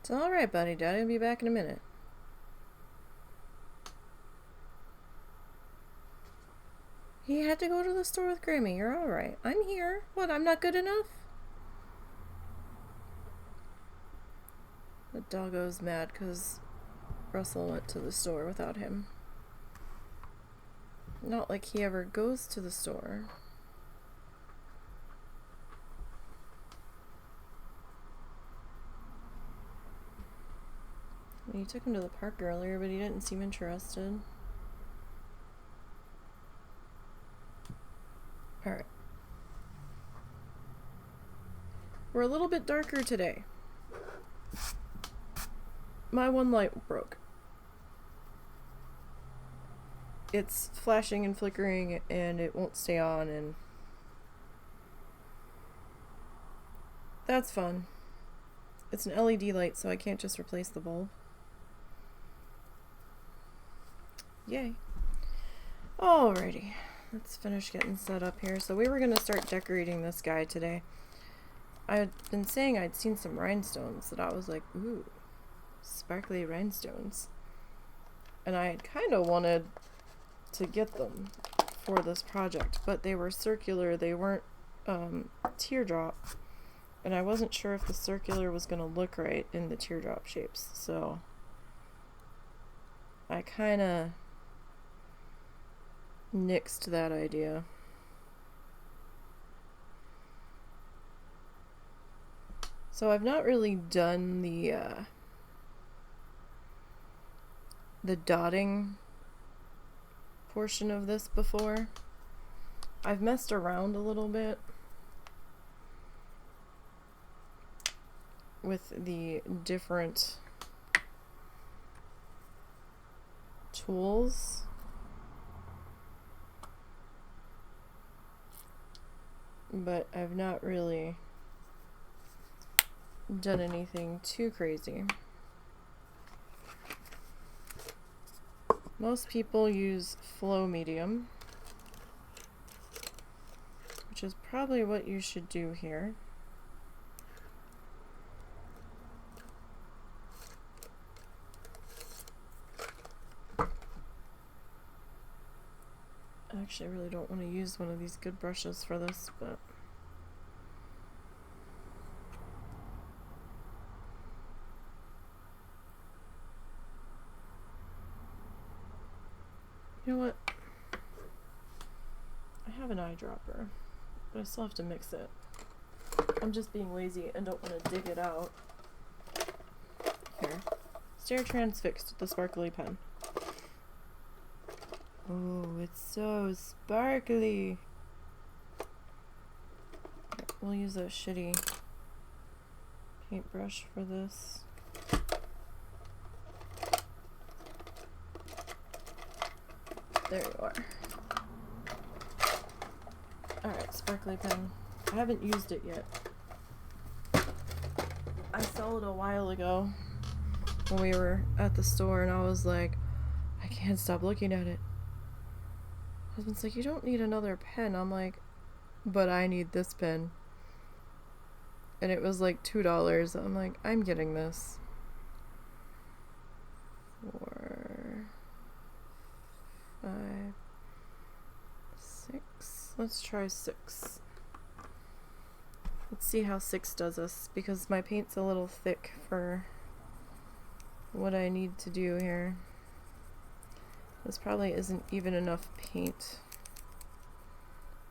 It's alright, buddy. Daddy will be back in a minute. He had to go to the store with Grammy. You're alright. I'm here. What, I'm not good enough? The doggo's mad because Russell went to the store without him. Not like he ever goes to the store. You took him to the park earlier, but he didn't seem interested. Alright. We're a little bit darker today. My one light broke. It's flashing and flickering and it won't stay on, and that's fun. It's an LED light, so I can't just replace the bulb. Yay. Alrighty, let's finish getting set up here. So we were gonna start decorating this guy today. I had been saying I'd seen some rhinestones that I was like, ooh, sparkly rhinestones. And I had kind of wanted to get them for this project, but they were circular, they weren't teardrop, and I wasn't sure if the circular was gonna look right in the teardrop shapes, so I kind of nixed that idea. So I've not really done the dotting portion of this before. I've messed around a little bit with the different tools. But I've not really done anything too crazy. Most people use flow medium, which is probably what you should do here. Actually, I really don't want to use one of these good brushes for this, but you know what? I have an eyedropper, but I still have to mix it. I'm just being lazy and don't want to dig it out. Here. Stare transfixed with the sparkly pen. Oh, it's so sparkly. We'll use a shitty paintbrush for this. There you are. Alright, sparkly pen. I haven't used it yet. I saw it a while ago when we were at the store, and I was like, I can't stop looking at it. Husband's like, you don't need another pen. I'm like, but I need this pen. And it was like $2. I'm like, I'm getting this. 4, 5, 6. Let's try 6. Let's see how 6 does us, because my paint's a little thick for what I need to do here. This probably isn't even enough paint.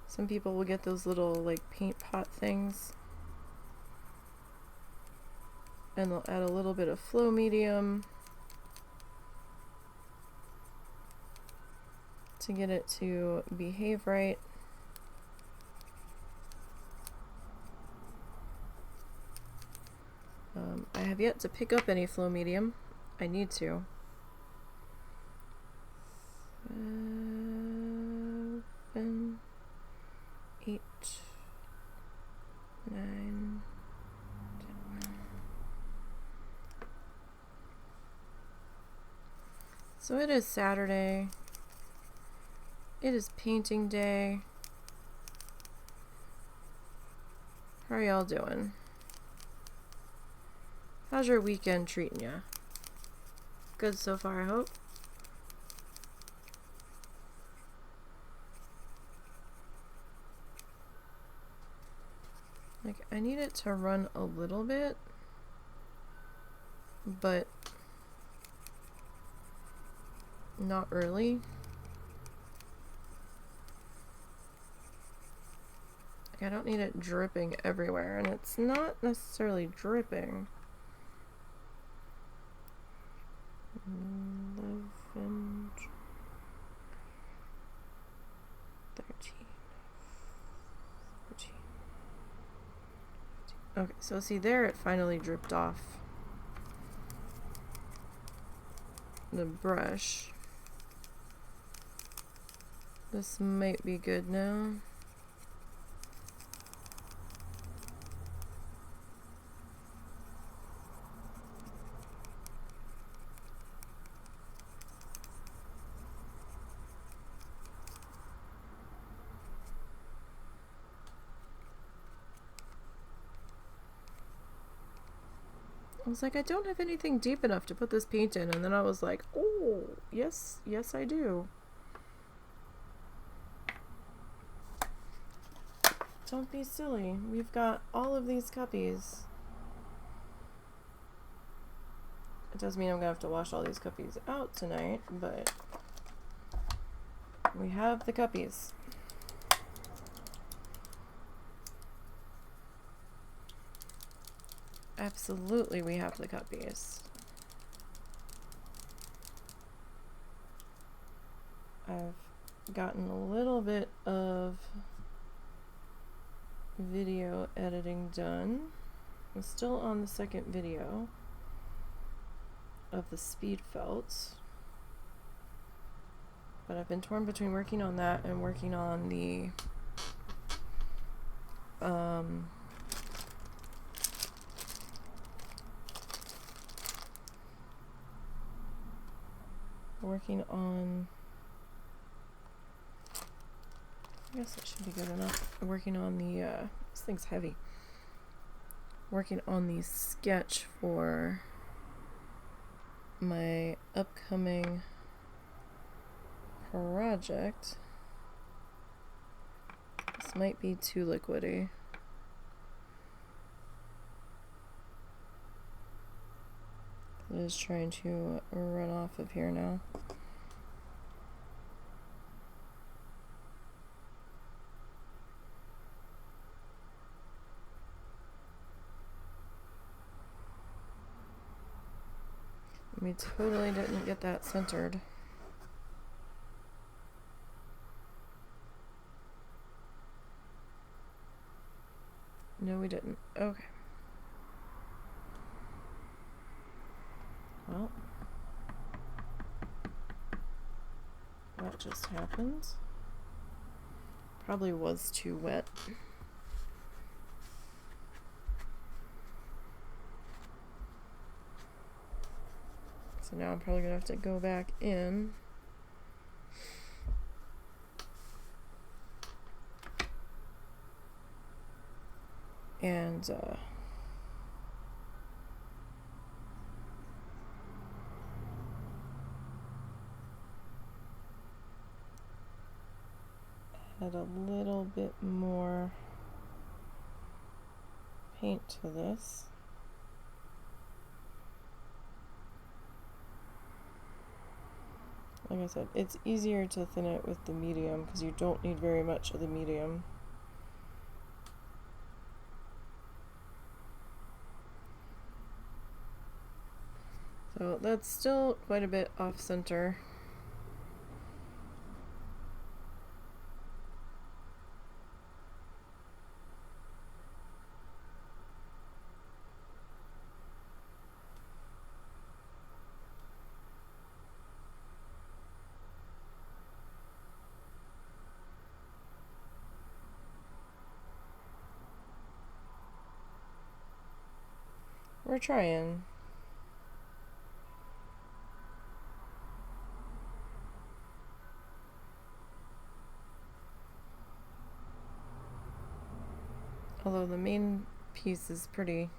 Some people will get those little like paint pot things, and they'll add a little bit of flow medium to get it to behave right. I have yet to pick up any flow medium. I need to. 7, 8, 9, 10. So it is Saturday. It is painting day. How are y'all doing? How's your weekend treating ya? Good so far, I hope. Like, I need it to run a little bit, but not really. Like, I don't need it dripping everywhere, and it's not necessarily dripping. 11, 13, 14. Okay, so see there, it finally dripped off the brush. This might be good now. I was like, I don't have anything deep enough to put this paint in, and then I was like, oh, yes, yes I do. Don't be silly. We've got all of these cuppies. It does mean I'm gonna have to wash all these cuppies out tonight, but we have the cuppies. Absolutely, we have the cuppies. I've gotten a little bit of video editing done. I'm still on the second video of the speed felts, but I've been torn between working on that and working on the I guess that should be good enough. Working on the this thing's heavy. Working on the sketch for my upcoming project. This might be too liquidy. It is trying to run off of here now. We totally didn't get that centered. No, we didn't. Okay. Well, that just happened. Probably was too wet. So now I'm probably gonna have to go back in and add a little bit more paint to this. Like I said, it's easier to thin it with the medium because you don't need very much of the medium. So that's still quite a bit off center. We're trying. Although the main piece is pretty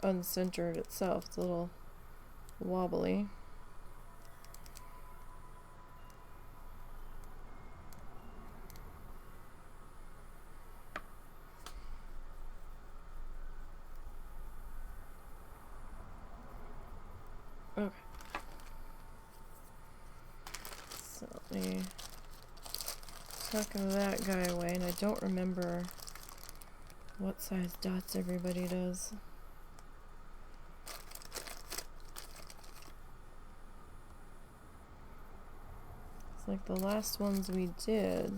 uncentered itself. It's a little wobbly. Okay. So let me tuck that guy away, and I don't remember what size dots everybody does. It's like the last ones we did.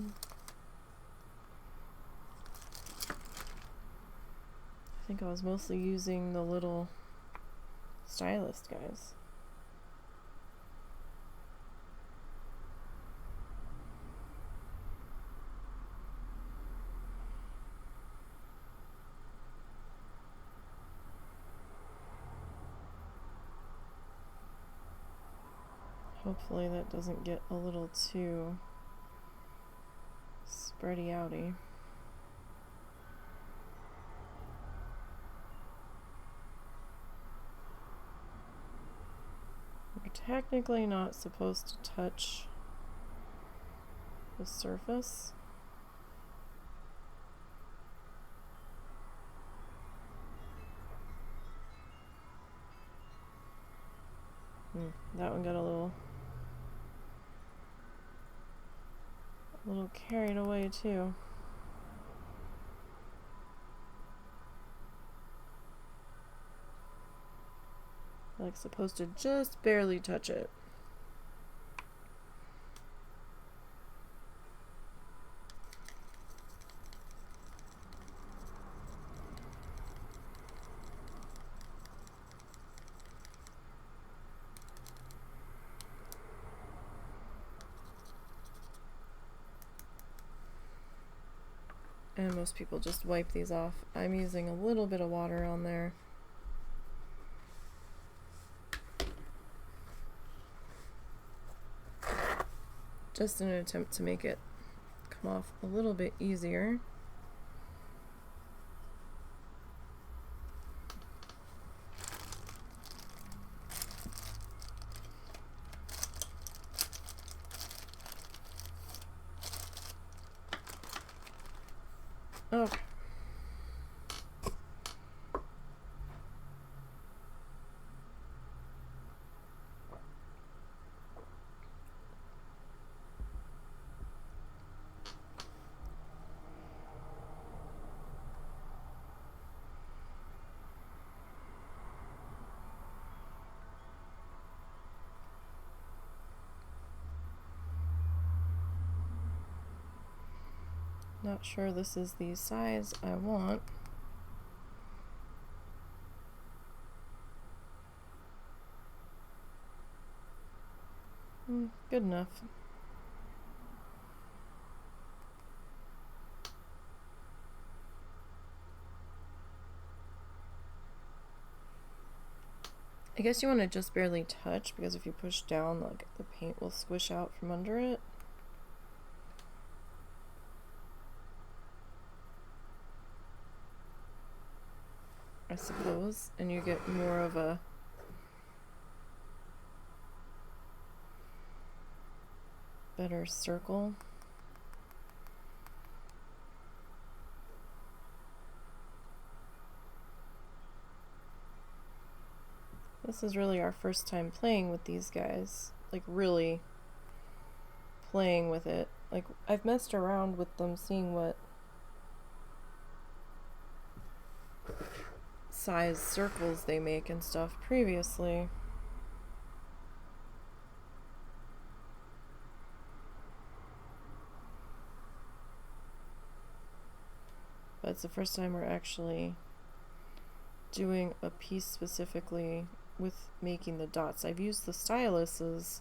I think I was mostly using the little stylist guys. Hopefully that doesn't get a little too spready outy. We're technically not supposed to touch the surface. That one got a little carried away too. Like supposed to just barely touch it. And most people just wipe these off. I'm using a little bit of water on there. Just in an attempt to make it come off a little bit easier. Okay. Not sure this is the size I want. Good enough. I guess you want to just barely touch, because if you push down, like, the paint will squish out from under it. I suppose, and you get more of a better circle. This is really our first time playing with these guys, like really playing with it. Like, I've messed around with them, seeing what size circles they make and stuff previously. But it's the first time we're actually doing a piece specifically with making the dots. I've used the styluses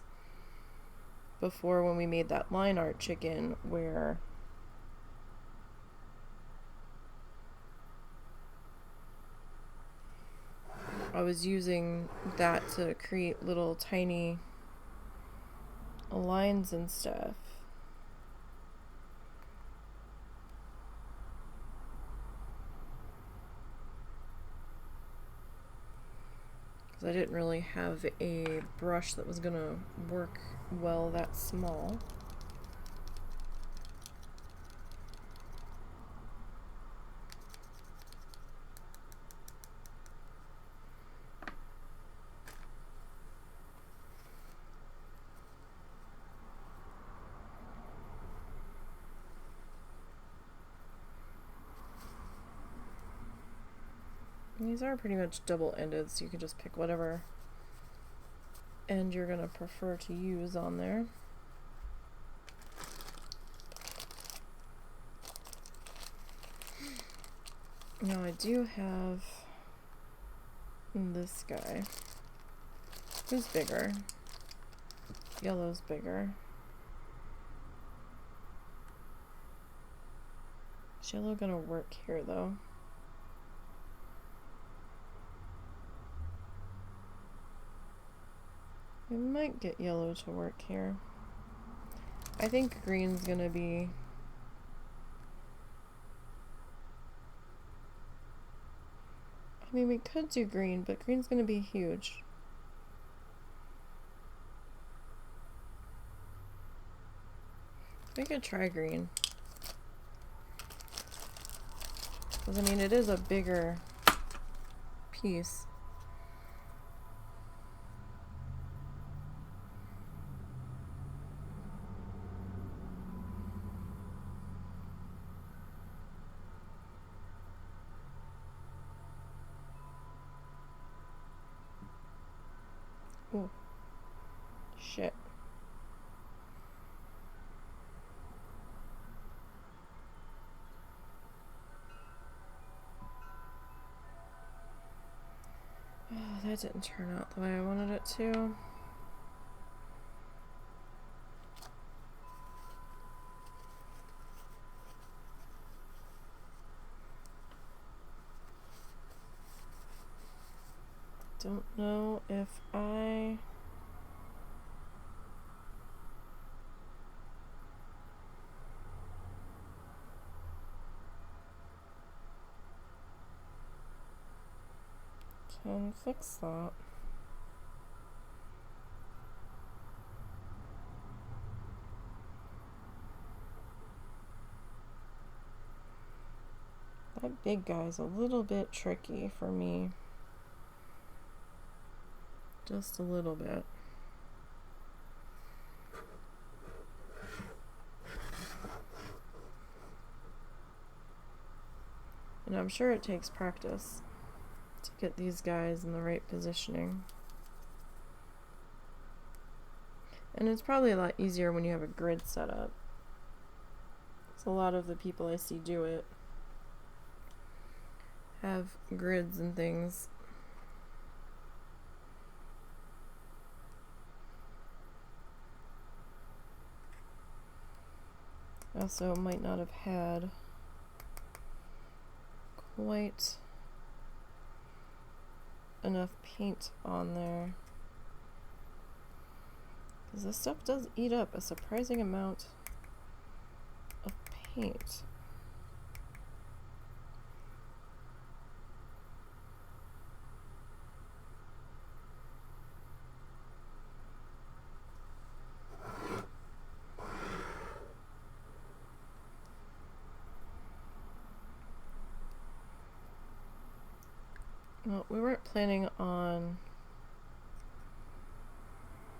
before when we made that line art chicken, where I was using that to create little tiny lines and stuff. because I didn't really have a brush that was gonna work well that small. These are pretty much double-ended, so you can just pick whatever end you're going to prefer to use on there. Now I do have this guy. Who's bigger? Yellow's bigger. Is yellow going to work here though? We might get yellow to work here. I think green's gonna be... I mean, we could do green, but green's gonna be huge. We could try green. Because, I mean, it is a bigger piece. Oh, shit. Oh, that didn't turn out the way I wanted it to. Don't know if I... can fix that. That big guy's a little bit tricky for me. Just a little bit. And I'm sure it takes practice to get these guys in the right positioning. And it's probably a lot easier when you have a grid set up. So a lot of the people I see do it have grids and things. Also might not have had quite enough paint on there, because this stuff does eat up a surprising amount of paint. Well, we weren't planning on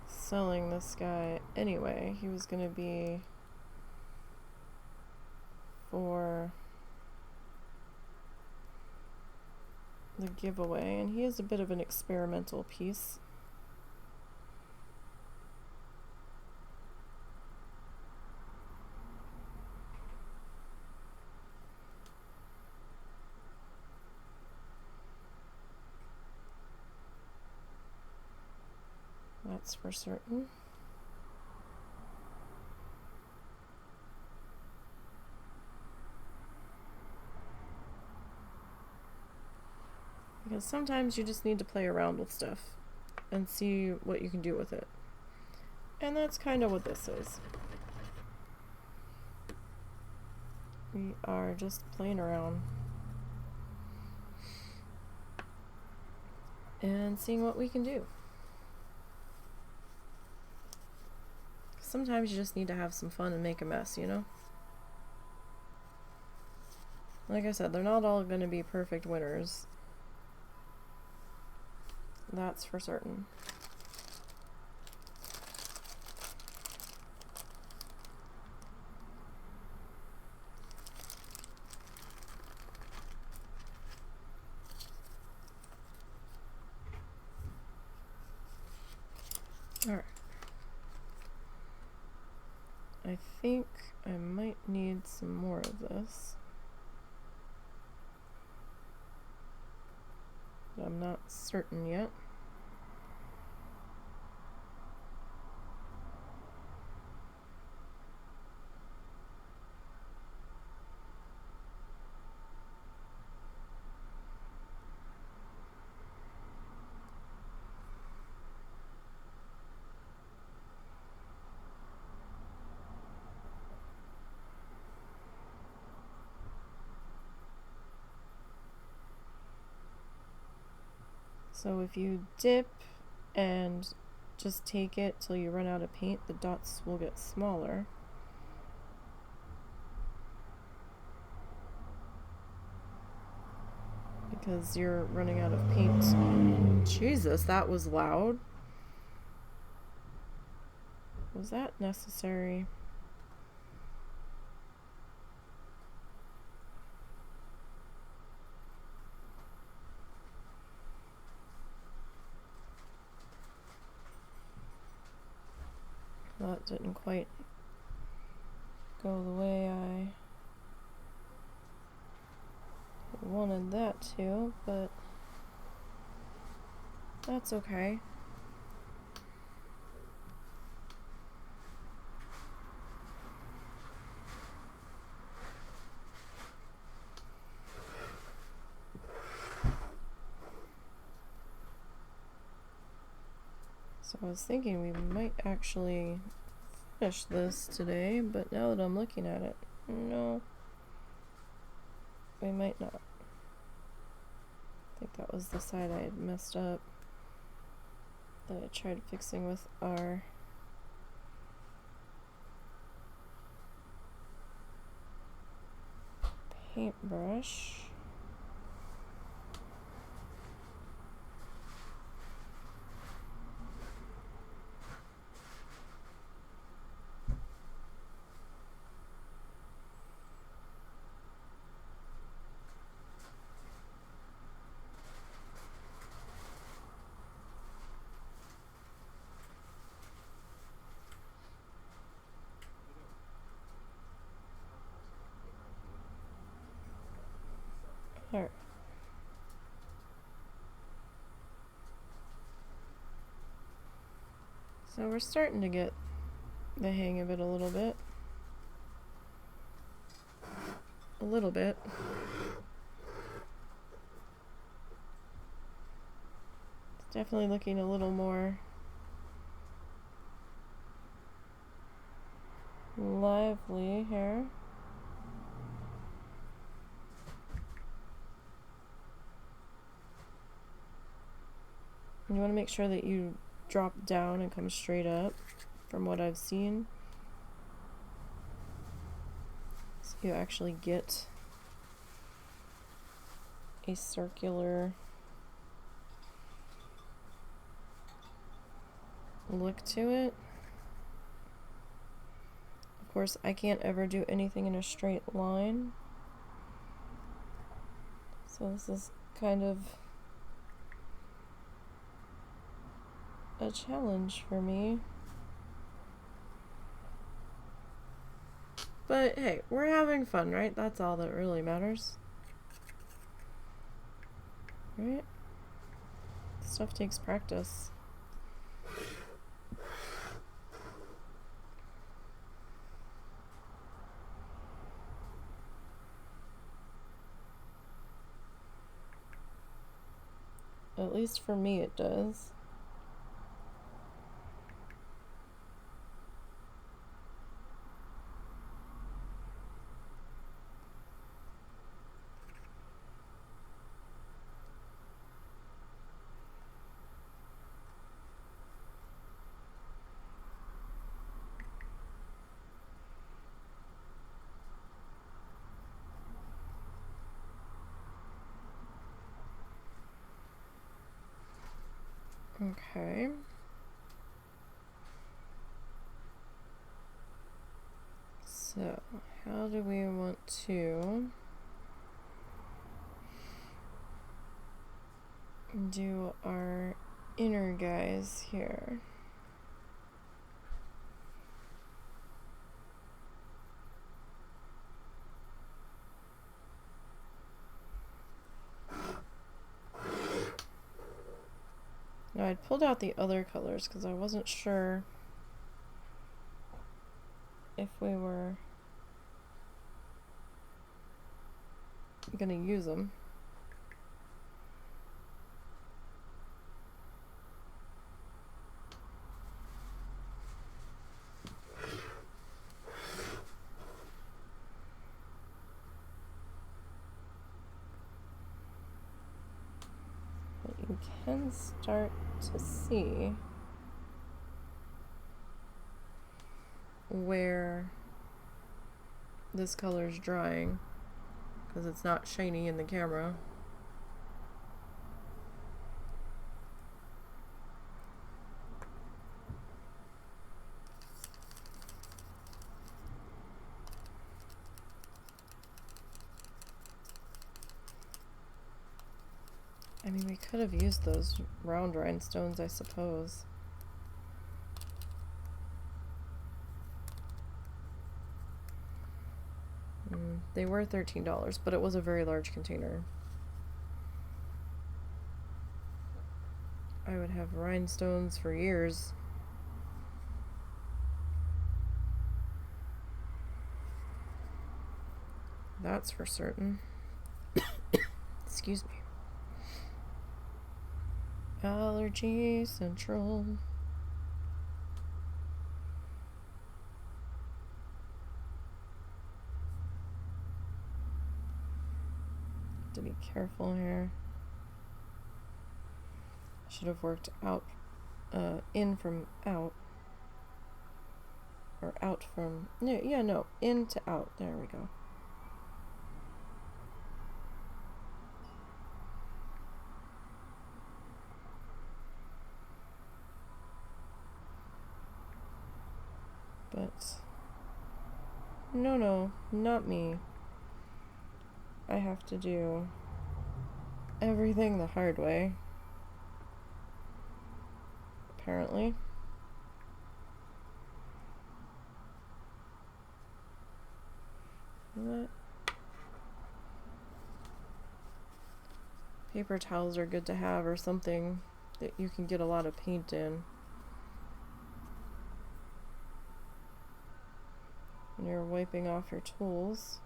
selling this guy anyway. He was going to be for the giveaway, and he is a bit of an experimental piece. That's for certain. Because sometimes you just need to play around with stuff and see what you can do with it. And that's kind of what this is. We are just playing around. and seeing what we can do. Sometimes you just need to have some fun and make a mess, you know? Like I said, they're not all going to be perfect winners. That's for certain. Alright. I think I might need some more of this. But I'm not certain yet. So if you dip and just take it till you run out of paint, the dots will get smaller. Because you're running out of paint. Jesus, that was loud. Was that necessary? That didn't quite go the way I wanted that to, but that's okay. So I was thinking we might actually finish this today, but now that I'm looking at it, no, we might not. I think that was the side I had messed up that I tried fixing with our paintbrush. Alright. So we're starting to get the hang of it a little bit. A little bit. It's definitely looking a little more lively here. And you want to make sure that you drop down and come straight up from what I've seen. So you actually get a circular look to it. Of course, I can't ever do anything in a straight line. So this is kind of a challenge for me. But hey, we're having fun, right? That's all that really matters. Right? Stuff takes practice. At least for me it does. Okay. So, how do we want to do our inner guys here? Now, I'd pulled out the other colors because I wasn't sure if we were gonna use them. But you can start to see where this color is drying because it's not shiny in the camera. I mean, we could have used those round rhinestones, I suppose. They were $13, but it was a very large container. I would have rhinestones for years. That's for certain. Excuse me. Allergy Central. To be careful here. Should have worked out, in from out, or out from, no, in to out. There we go. But no, not me. I have to do everything the hard way, apparently. What? Paper towels are good to have, or something that you can get a lot of paint in when you're wiping off your tools.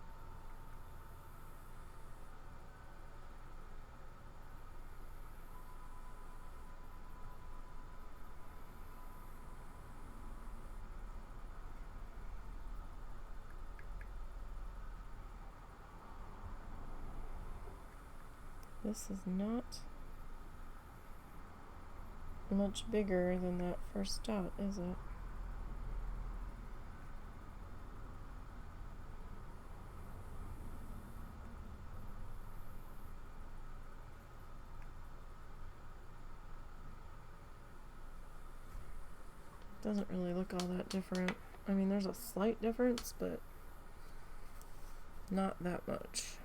This is not much bigger than that first dot, is it? Doesn't really look all that different. I mean, there's a slight difference, but not that much.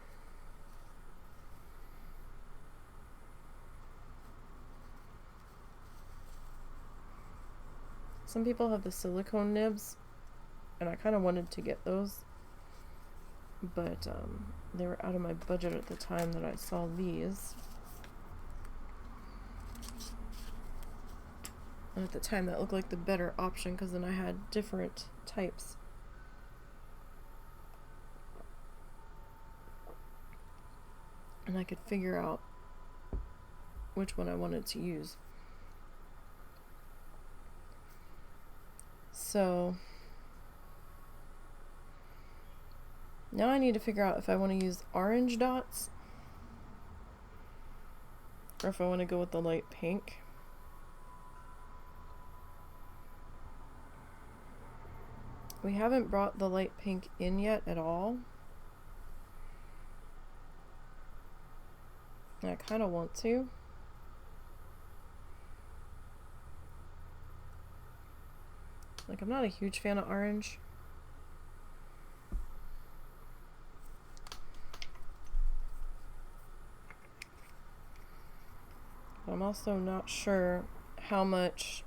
Some people have the silicone nibs, and I kind of wanted to get those, but they were out of my budget at the time that I saw these. And at the time that looked like the better option because then I had different types. And I could figure out which one I wanted to use. So now I need to figure out if I want to use orange dots or if I want to go with the light pink. We haven't brought the light pink in yet at all. And I kind of want to. Like, I'm not a huge fan of orange. But I'm also not sure how much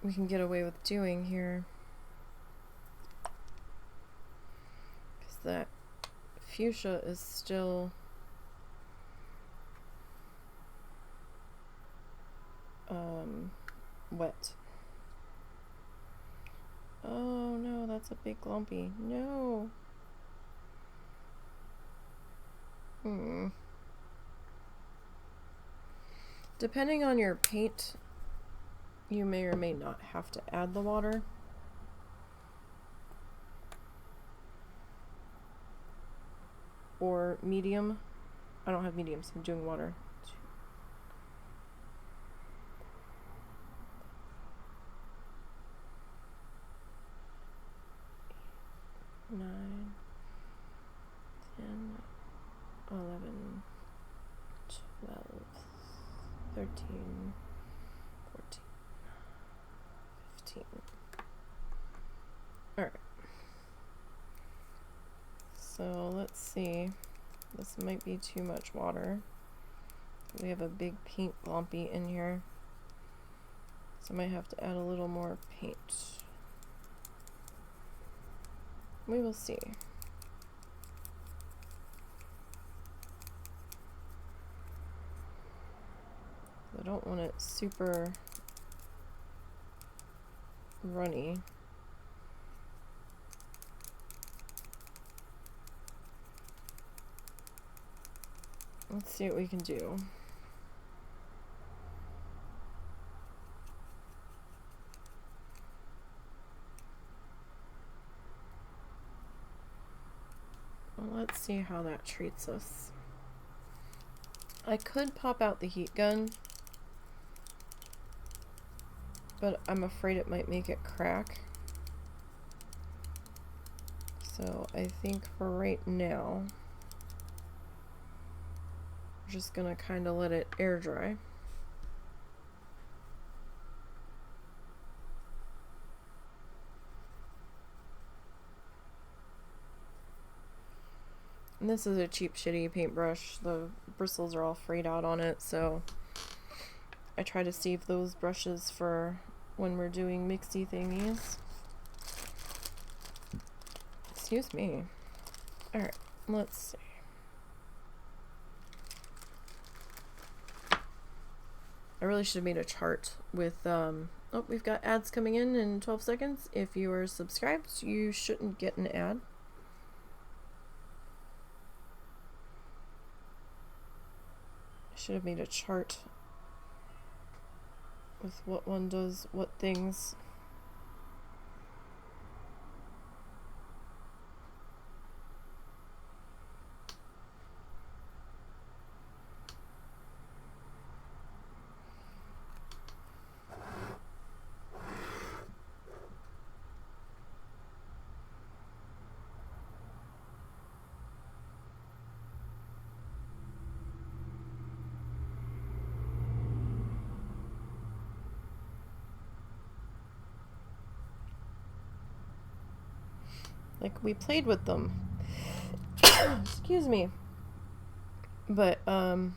we can get away with doing here. Because that fuchsia is still wet. Oh no, that's a big lumpy. No. Depending on your paint, you may or may not have to add the water. Or medium. I don't have medium, so I'm doing water. 9, 10, 11, 12, 13, 14, 15. Alright. So let's see. This might be too much water. We have a big pink glompy in here. So I might have to add a little more paint. We will see. I don't want it super runny. Let's see what we can do. Let's see how that treats us. I could pop out the heat gun, but I'm afraid it might make it crack. So I think for right now, we're just gonna kind of let it air dry. And this is a cheap, shitty paintbrush. The bristles are all frayed out on it, so I try to save those brushes for when we're doing mixy thingies. Excuse me. Alright, let's see. I really should have made a chart with, oh, we've got ads coming in 12 seconds. If you are subscribed, you shouldn't get an ad. Should have made a chart with what one does what things. Like, we played with them. Excuse me. But, I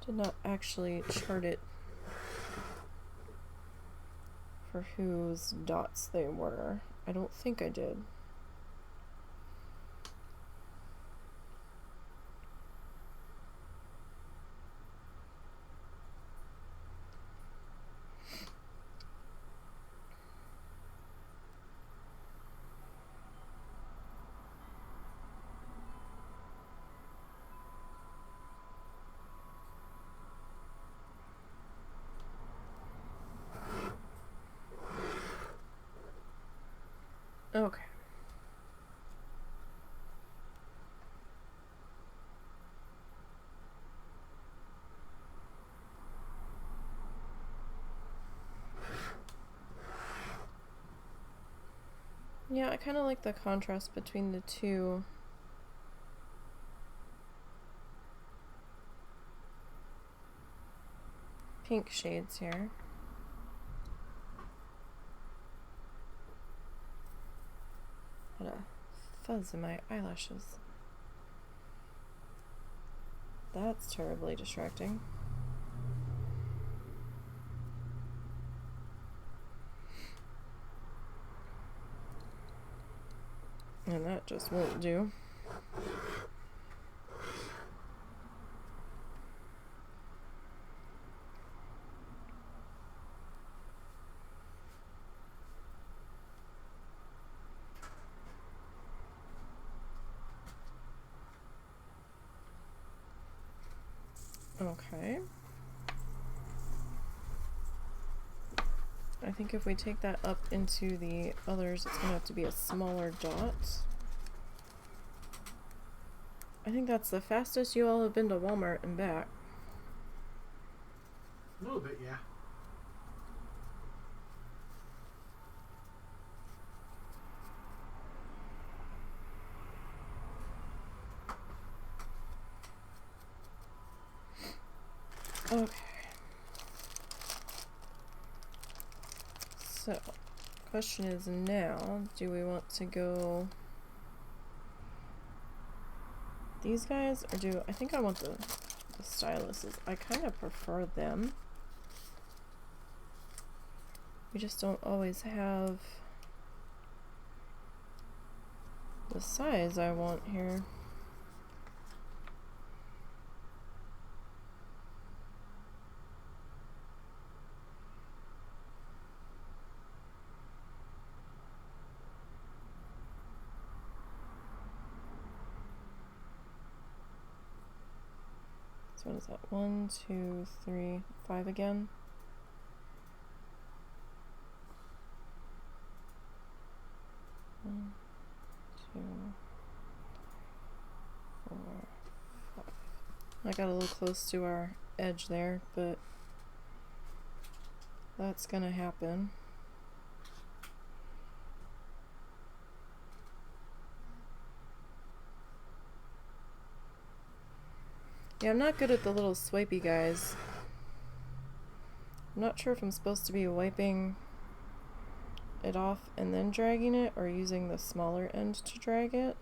did not actually chart it for whose dots they were. I don't think I did. Okay. Yeah, I kind of like the contrast between the two. pink shades here. Got a fuzz in my eyelashes. That's terribly distracting. And that just won't do. Okay. I think if we take that up into the others, it's gonna have to be a smaller dot. I think that's the fastest you all have been to Walmart and back. A little bit, yeah. Okay. So, question is now, do we want to go these guys, or do I think I want the styluses? I kind of prefer them. We just don't always have the size I want here. So what is that? 1, 2, 3, 5 again. 1, 2, 4, 5. I got a little close to our edge there, but that's gonna happen. Yeah, I'm not good at the little swipey guys. I'm not sure if I'm supposed to be wiping it off and then dragging it, or using the smaller end to drag it.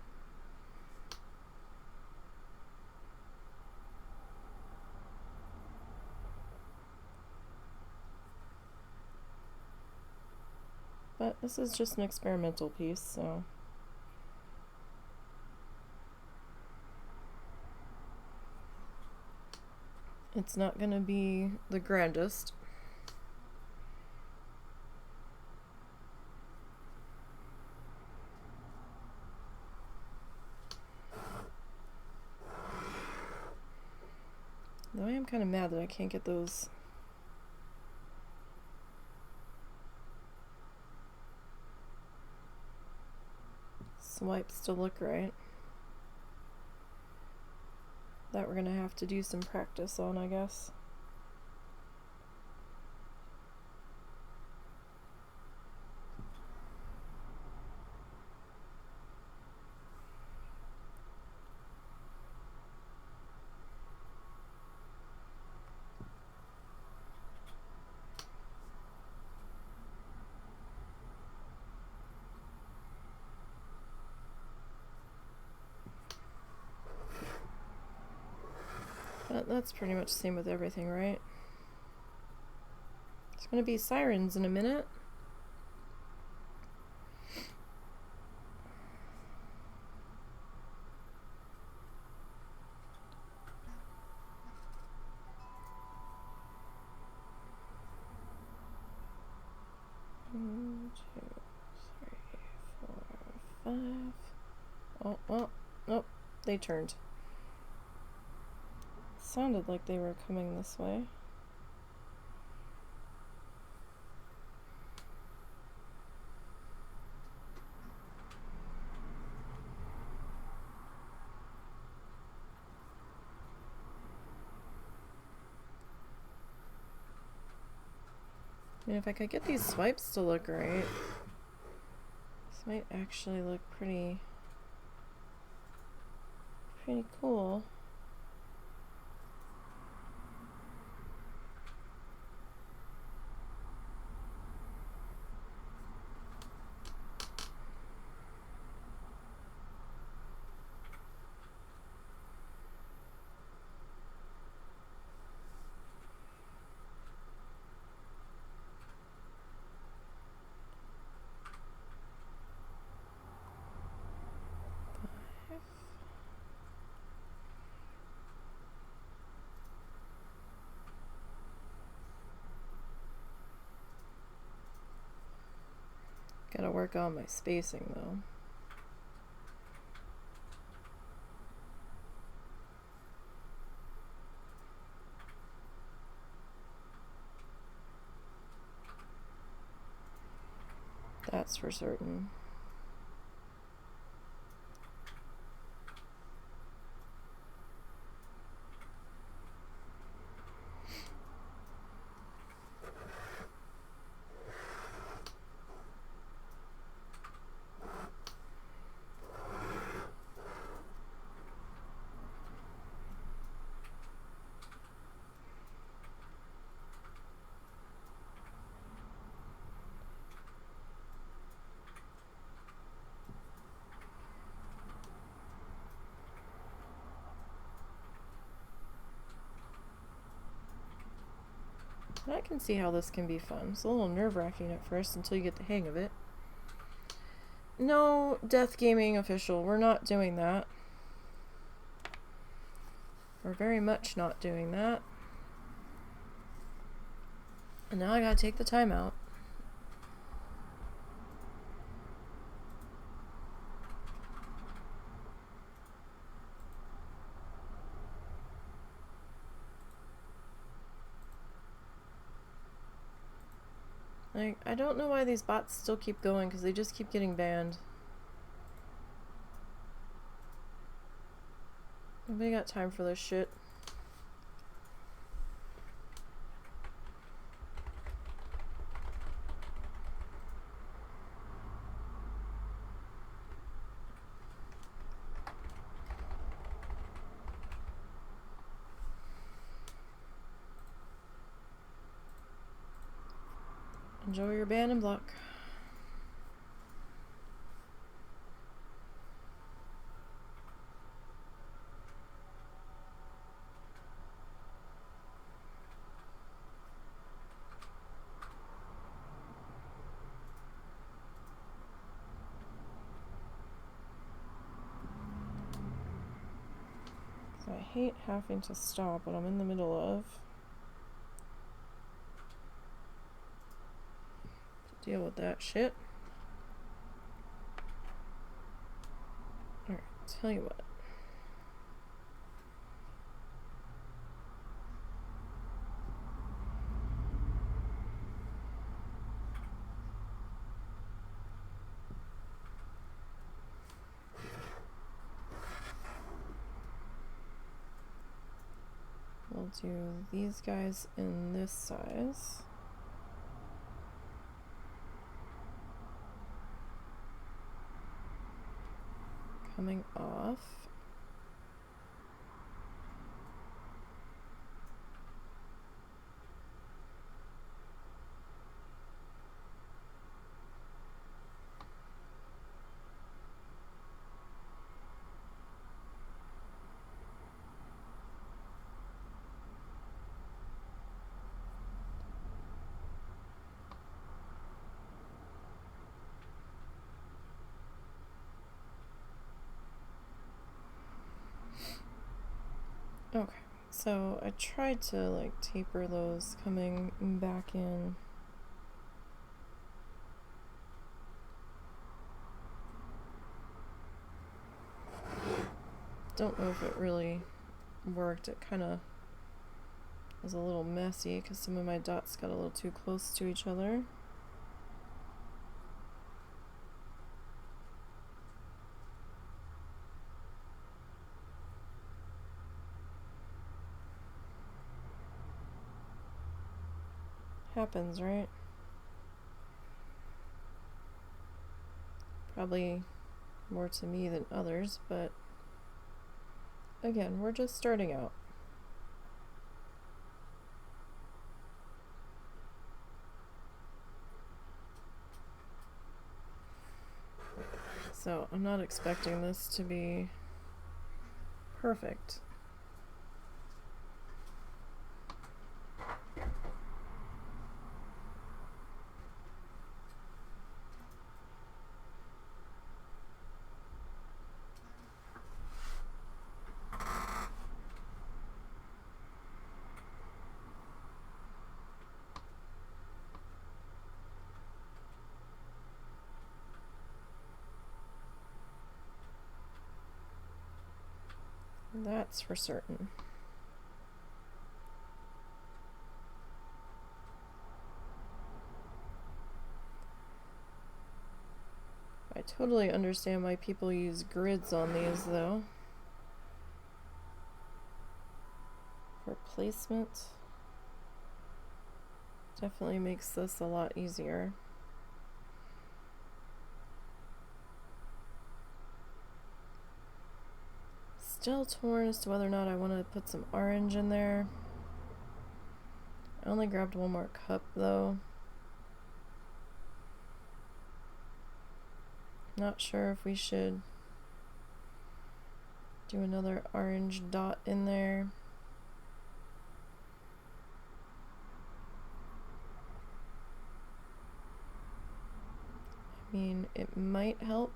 But this is just an experimental piece, so it's not gonna be the grandest. Though I am kind of mad that I can't get those swipes to look right. That we're gonna have to do some practice on, I guess. But that's pretty much the same with everything, right? It's gonna be sirens in a minute. One, 2, 3, 4, 5. Oh, well, nope, they turned. Sounded like they were coming this way. I mean, if I could get these swipes to look right, this might actually look pretty cool. Gotta work on my spacing though. That's for certain. I can see how this can be fun. It's a little nerve-wracking at first until you get the hang of it. No, Death Gaming official, we're not doing that. We're very much not doing that. And now I gotta take the time out. Like, I don't know why these bots still keep going, because they just keep getting banned. Nobody got time for this shit. Enjoy your ban and block. So I hate having to stop what I'm in the middle of. Deal with that shit. Alright, tell you what. We'll do these guys in this size. Coming off. Okay, so I tried to like taper those coming back in. Don't know if it really worked. It kind of was a little messy because some of my dots got a little too close to each other. Happens, right? Probably more to me than others, but again, we're just starting out. So I'm not expecting this to be perfect. That's for certain. I totally understand why people use grids on these though. For placement. Definitely makes this a lot easier. Still torn as to whether or not I want to put some orange in there. I only grabbed one more cup though. Not sure if we should do another orange dot in there. I mean, it might help.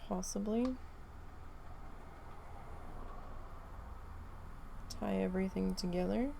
Possibly. Tie everything together.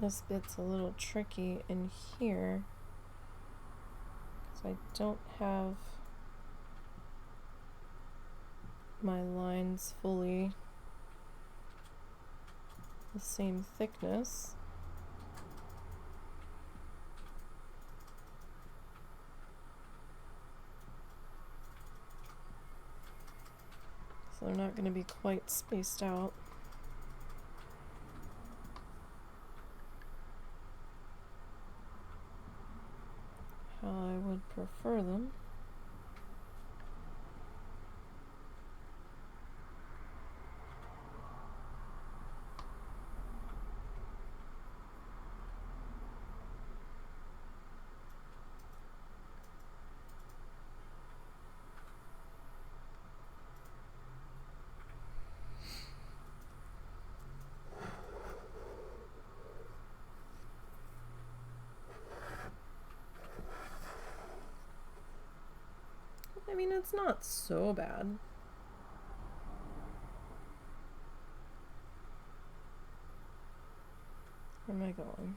This bit's a little tricky in here because I don't have my lines fully the same thickness. So they're not going to be quite spaced out. How I would prefer them. I mean, it's not so bad. Where am I going?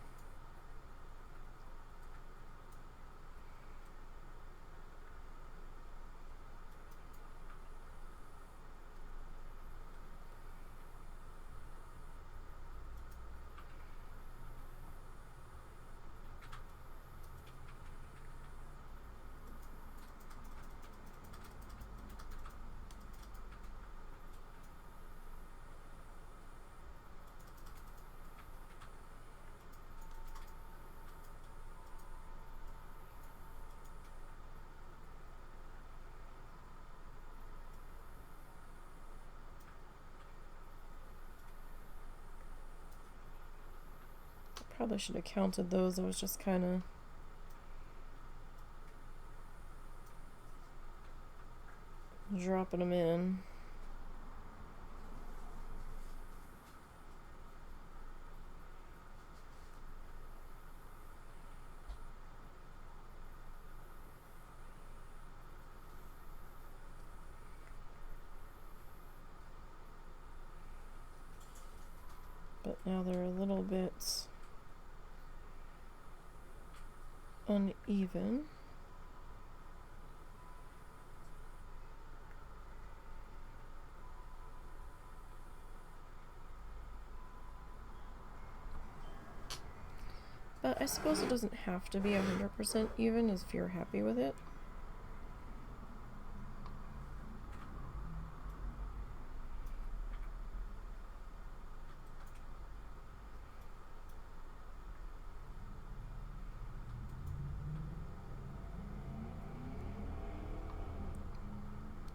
Probably should have counted those. I was just kind of dropping them in. but now they're a little bit uneven. But I suppose it doesn't have to be 100% even if you're happy with it.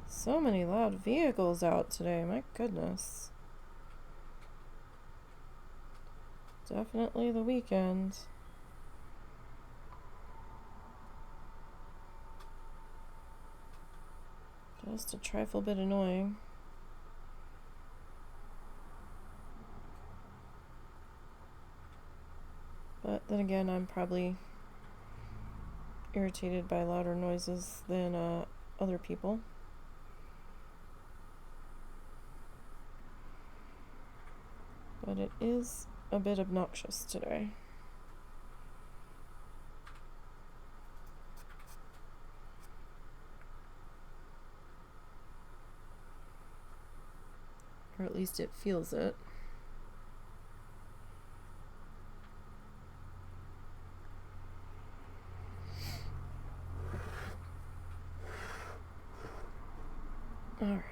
So many loud vehicles out today, my goodness. Definitely the weekend. Just a trifle bit annoying. But then again, I'm probably irritated by louder noises than other people. But it is a bit obnoxious today. Or at least it feels it. All right.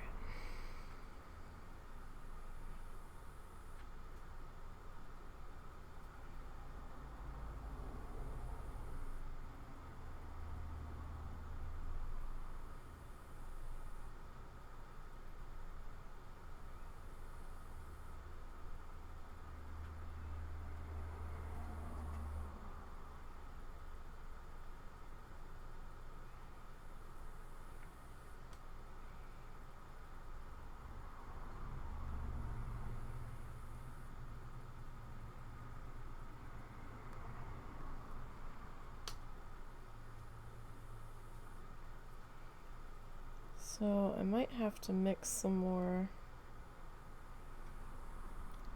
So I might have to mix some more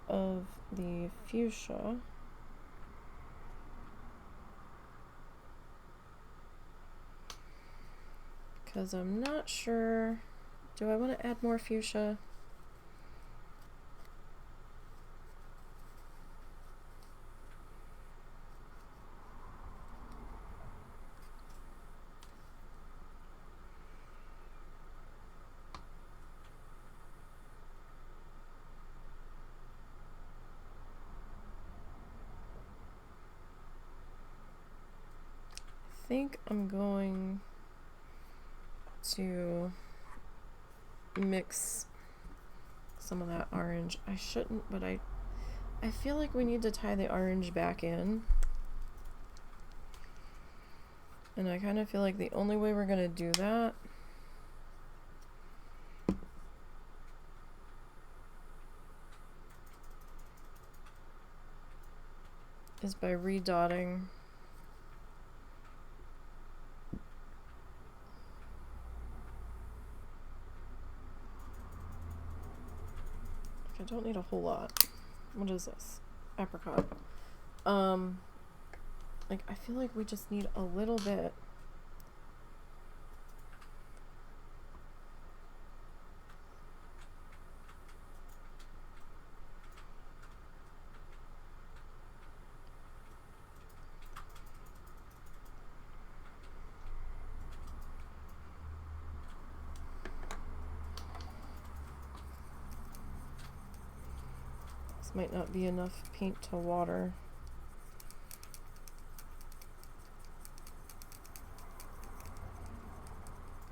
of the fuchsia. Because I'm not sure, do I want to add more fuchsia? I think I'm going to mix some of that orange. I shouldn't, but I feel like we need to tie the orange back in. And I kind of feel like the only way we're going to do that is by redotting I don't need a whole lot. What is this? Apricot. Like, I feel like we just need a little bit. This might not be enough paint to water.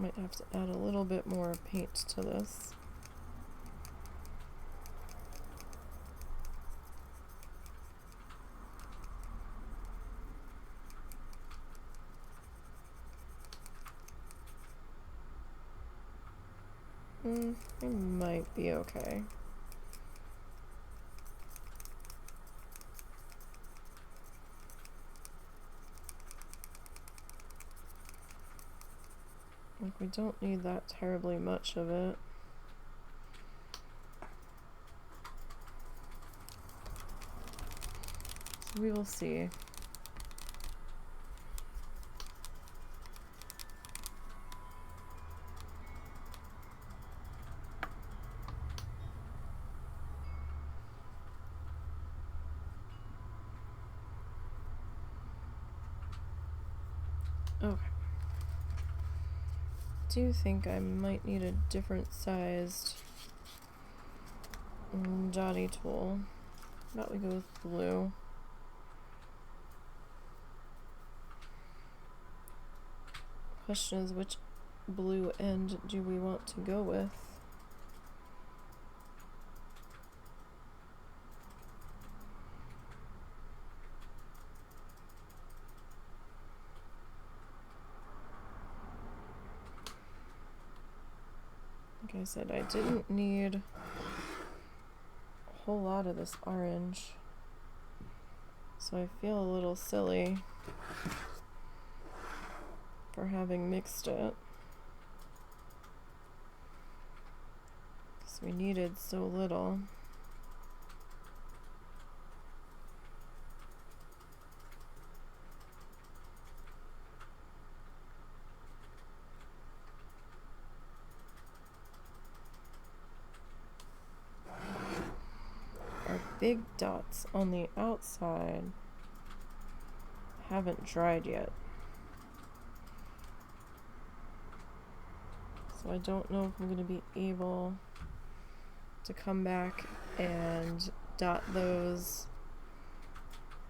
Might have to add a little bit more paint to this. It might be okay. Like, we don't need that terribly much of it. We will see. Okay. Do think I might need a different sized dotty tool. Thought we go with blue. Question is, which blue end do we want to go with? Like I said, I didn't need a whole lot of this orange, so I feel a little silly for having mixed it, because we needed so little. Our big dots on the outside haven't dried yet, so I don't know if I'm going to be able to come back and dot those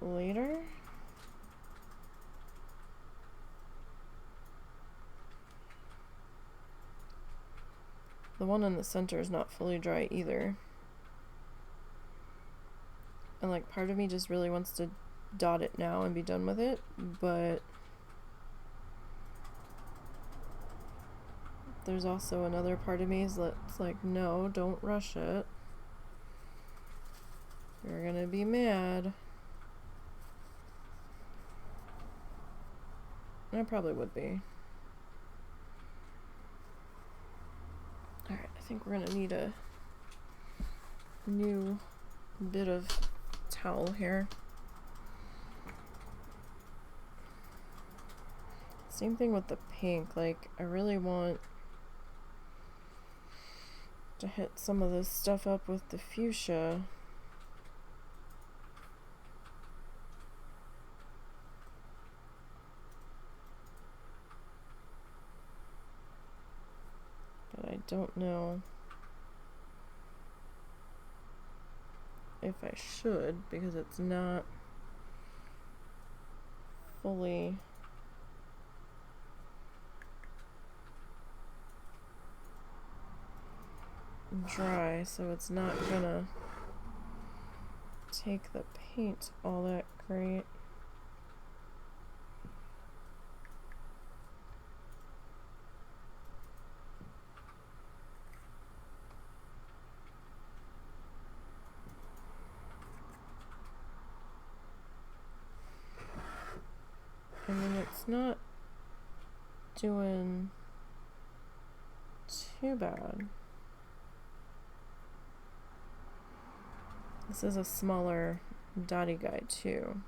later. The one in the center is not fully dry either. And like part of me just really wants to dot it now and be done with it, but there's also another part of me that's like, no, don't rush it. You're gonna be mad. I probably would be. Alright, I think we're gonna need a new bit of towel here. Same thing with the pink, like I really want to hit some of this stuff up with the fuchsia. But I don't know if I should, because it's not fully dry, so it's not gonna take the paint all that great. I mean, it's not doing too bad. This is a smaller dotty guy too.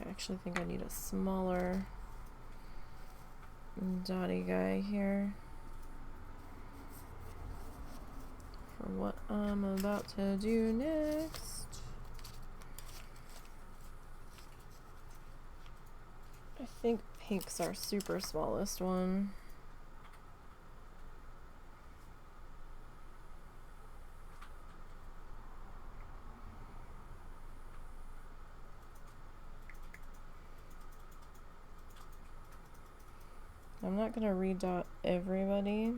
I actually think I need a smaller dotty guy here for what I'm about to do next. I think pink's our super smallest one. I'm not going to redot everybody.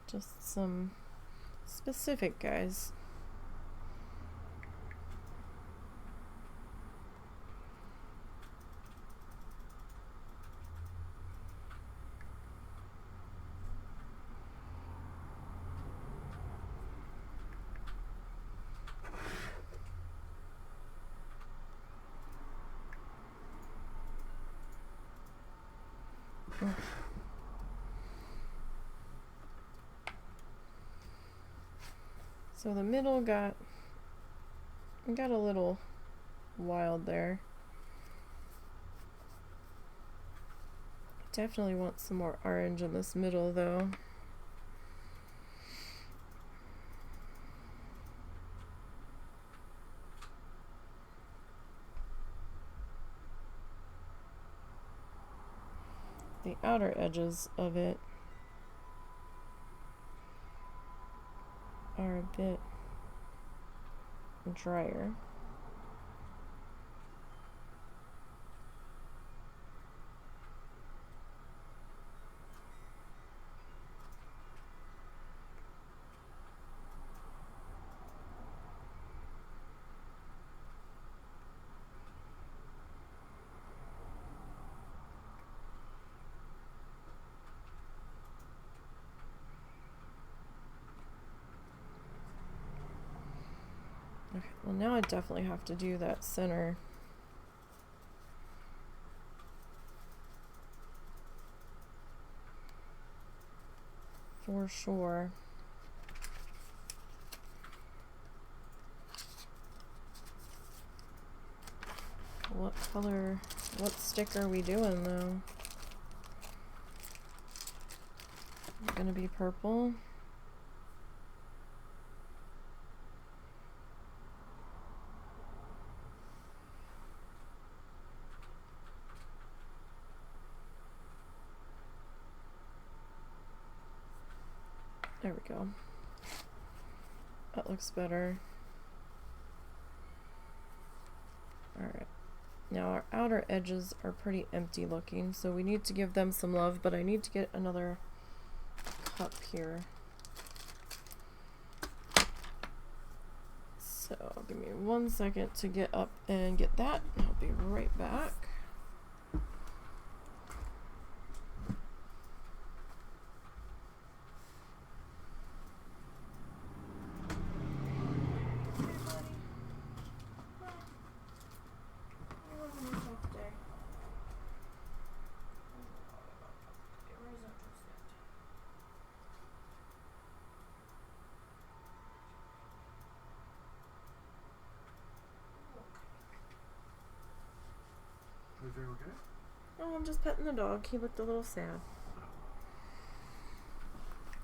Just some specific guys. So the middle got a little wild there. Definitely want some more orange in this middle though. The outer edges of it are a bit drier. Okay, well now I definitely have to do that center. For sure. What color, what stick are we doing though? It's gonna be purple. There we go. That looks better. Alright. Now our outer edges are pretty empty looking, so we need to give them some love, but I need to get another cup here. So give me 1 second to get up and get that. I'll be right back. Everything okay? Oh, I'm just petting the dog. He looked a little sad.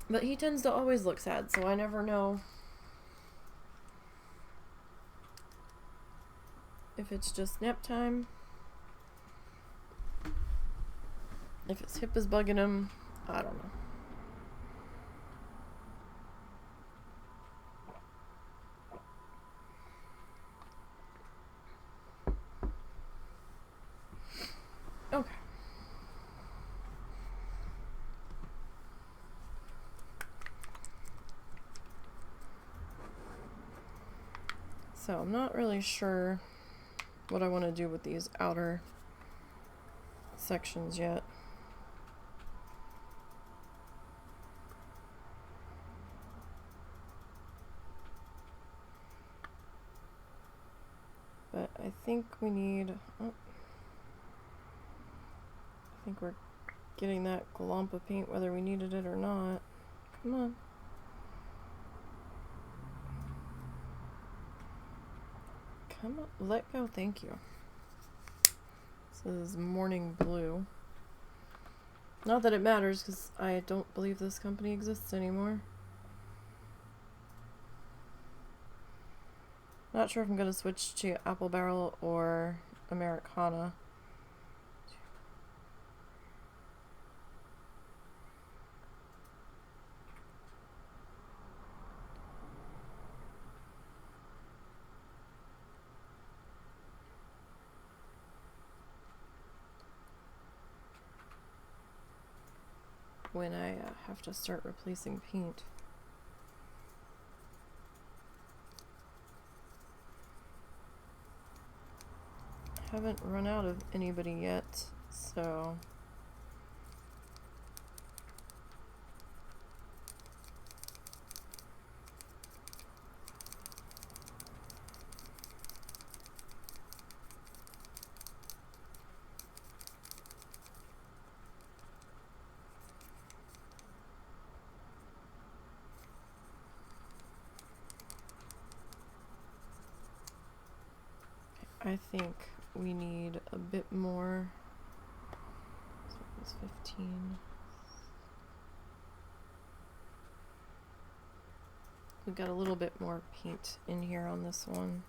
But he tends to always look sad, so I never know if it's just nap time, if his hip is bugging him, I don't know. Okay. So I'm not really sure what I want to do with these outer sections yet. But I think we need, oh, I think we're getting that glomp of paint whether we needed it or not. Come on. Come on, let go, thank you. This is morning blue. Not that it matters, because I don't believe this company exists anymore. Not sure if I'm going to switch to Apple Barrel or Americana. when I have to start replacing paint. Haven't run out of anybody yet, so I think we need a bit more. So it was 15. We've got a little bit more paint in here on this one.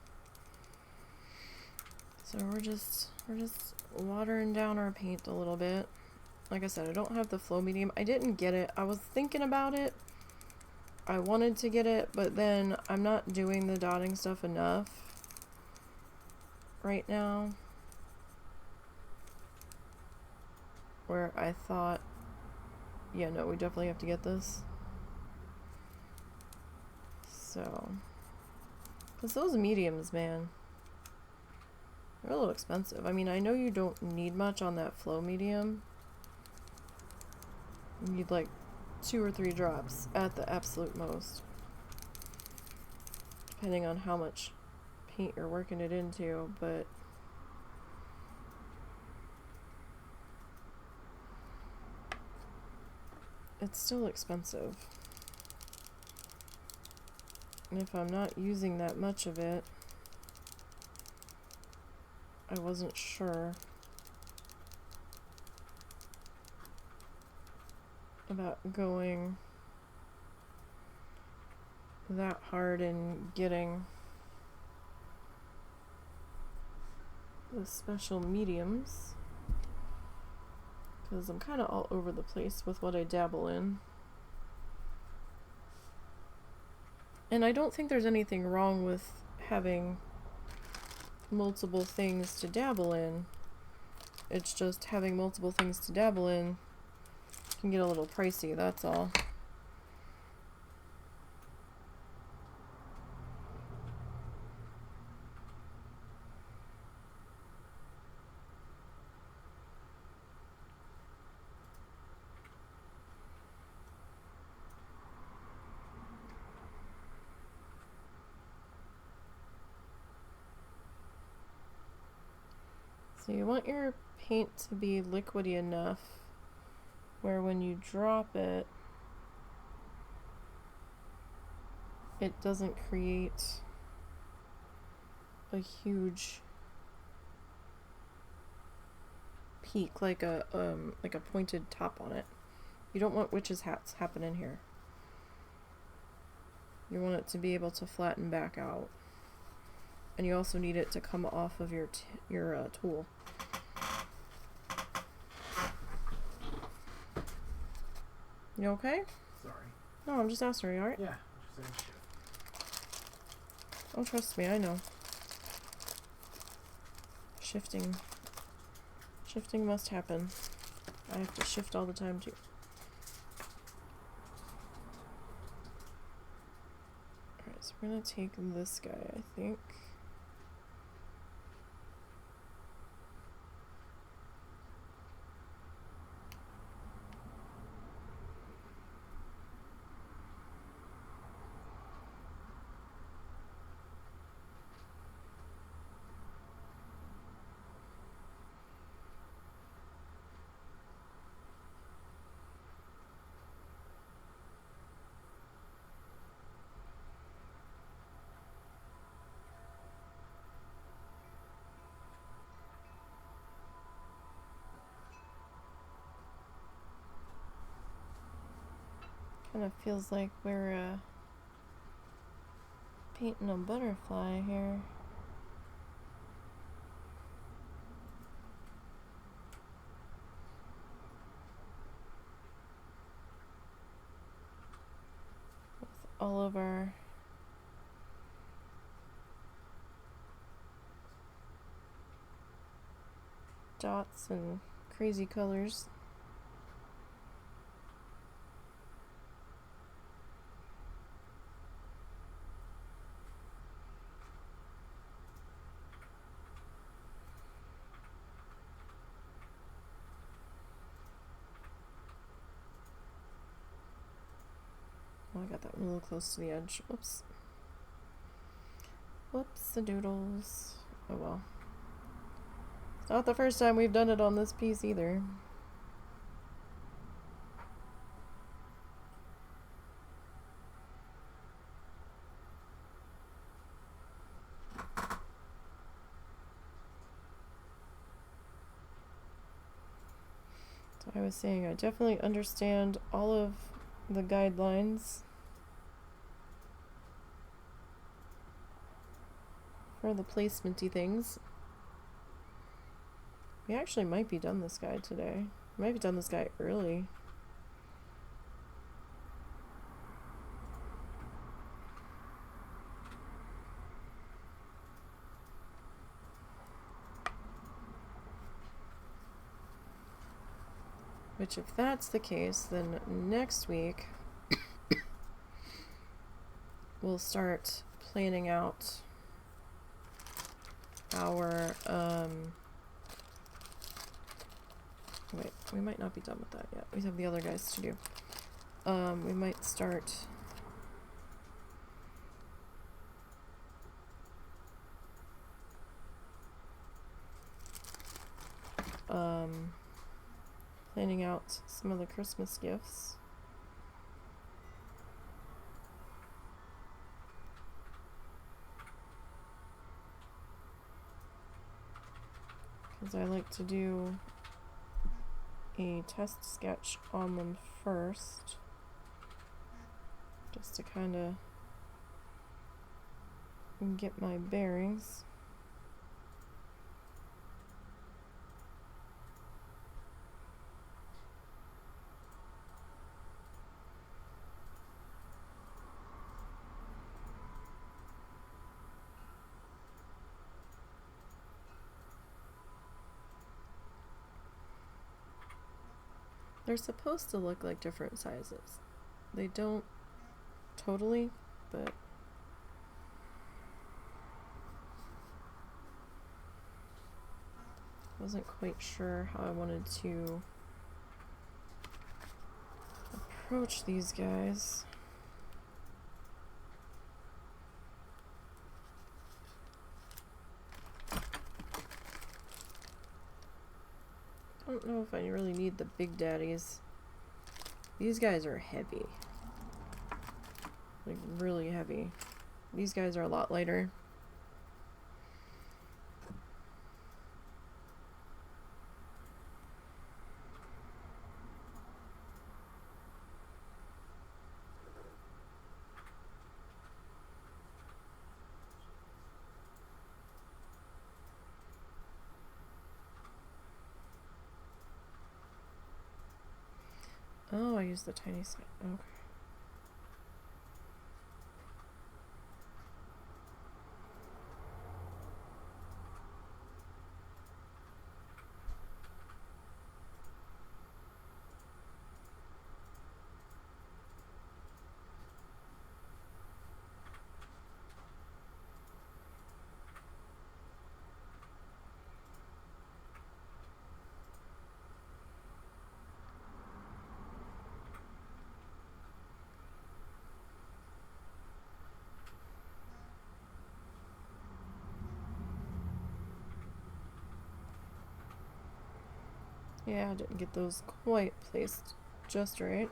So we're just watering down our paint a little bit. Like I said, I don't have the flow medium. I didn't get it. I was thinking about it. I wanted to get it, but then I'm not doing the dotting stuff enough right now, where I thought, yeah, no, we definitely have to get this. So, because those mediums, man, they're a little expensive. I mean, I know you don't need much on that flow medium. You need like 2 or 3 drops at the absolute most, depending on how much paint you're working it into, but it's still expensive. And if I'm not using that much of it, I wasn't sure about going that hard in getting the special mediums, because I'm kind of all over the place with what I dabble in. And I don't think there's anything wrong with having multiple things to dabble in. It's just having multiple things to dabble in can get a little pricey, that's all. So you want your paint to be liquidy enough where when you drop it, it doesn't create a huge peak, like a pointed top on it. You don't want witches hats happening here. You want it to be able to flatten back out. And you also need it to come off of your tool. You okay? Sorry. No, I'm just asking. Are you alright? Yeah, just saying shit. Oh, trust me, I know. Shifting must happen. I have to shift all the time too. Alright, so we're gonna take this guy, I think. Kind of feels like we're painting a butterfly here. With all of our dots and crazy colors. that one a little close to the edge. Whoops. Whoops-a-doodles. Oh well. It's not the first time we've done it on this piece either. So I was saying I definitely understand all of the guidelines for the placementy things. We actually might be done this guy today. Might be done this guy early. Which, if that's the case, then next week we'll start planning out our wait, we might not be done with that yet. We have the other guys to do. We might start planning out some of the Christmas gifts. Because I like to do a test sketch on them first, just to kind of get my bearings. They're supposed to look like different sizes. They don't totally, but wasn't quite sure how I wanted to approach these guys. I don't know if I really need the big daddies. These guys are heavy. Like, really heavy. These guys are a lot lighter. Oh, I used the tiny set. Okay. Yeah, I didn't get those quite placed just right.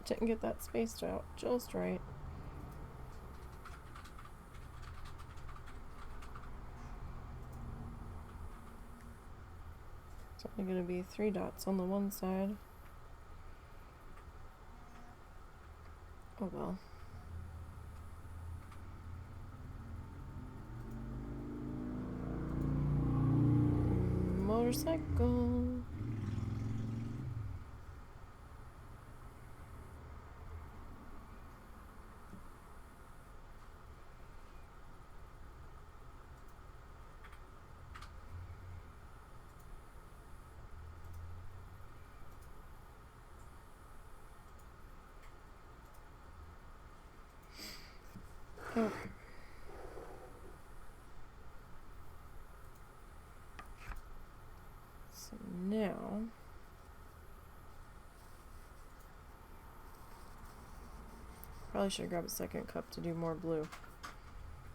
didn't get that spaced out just right. It's only going to be 3 dots on the one side. Oh well. Motorcycle. Okay. So now probably should grab a second cup to do more blue.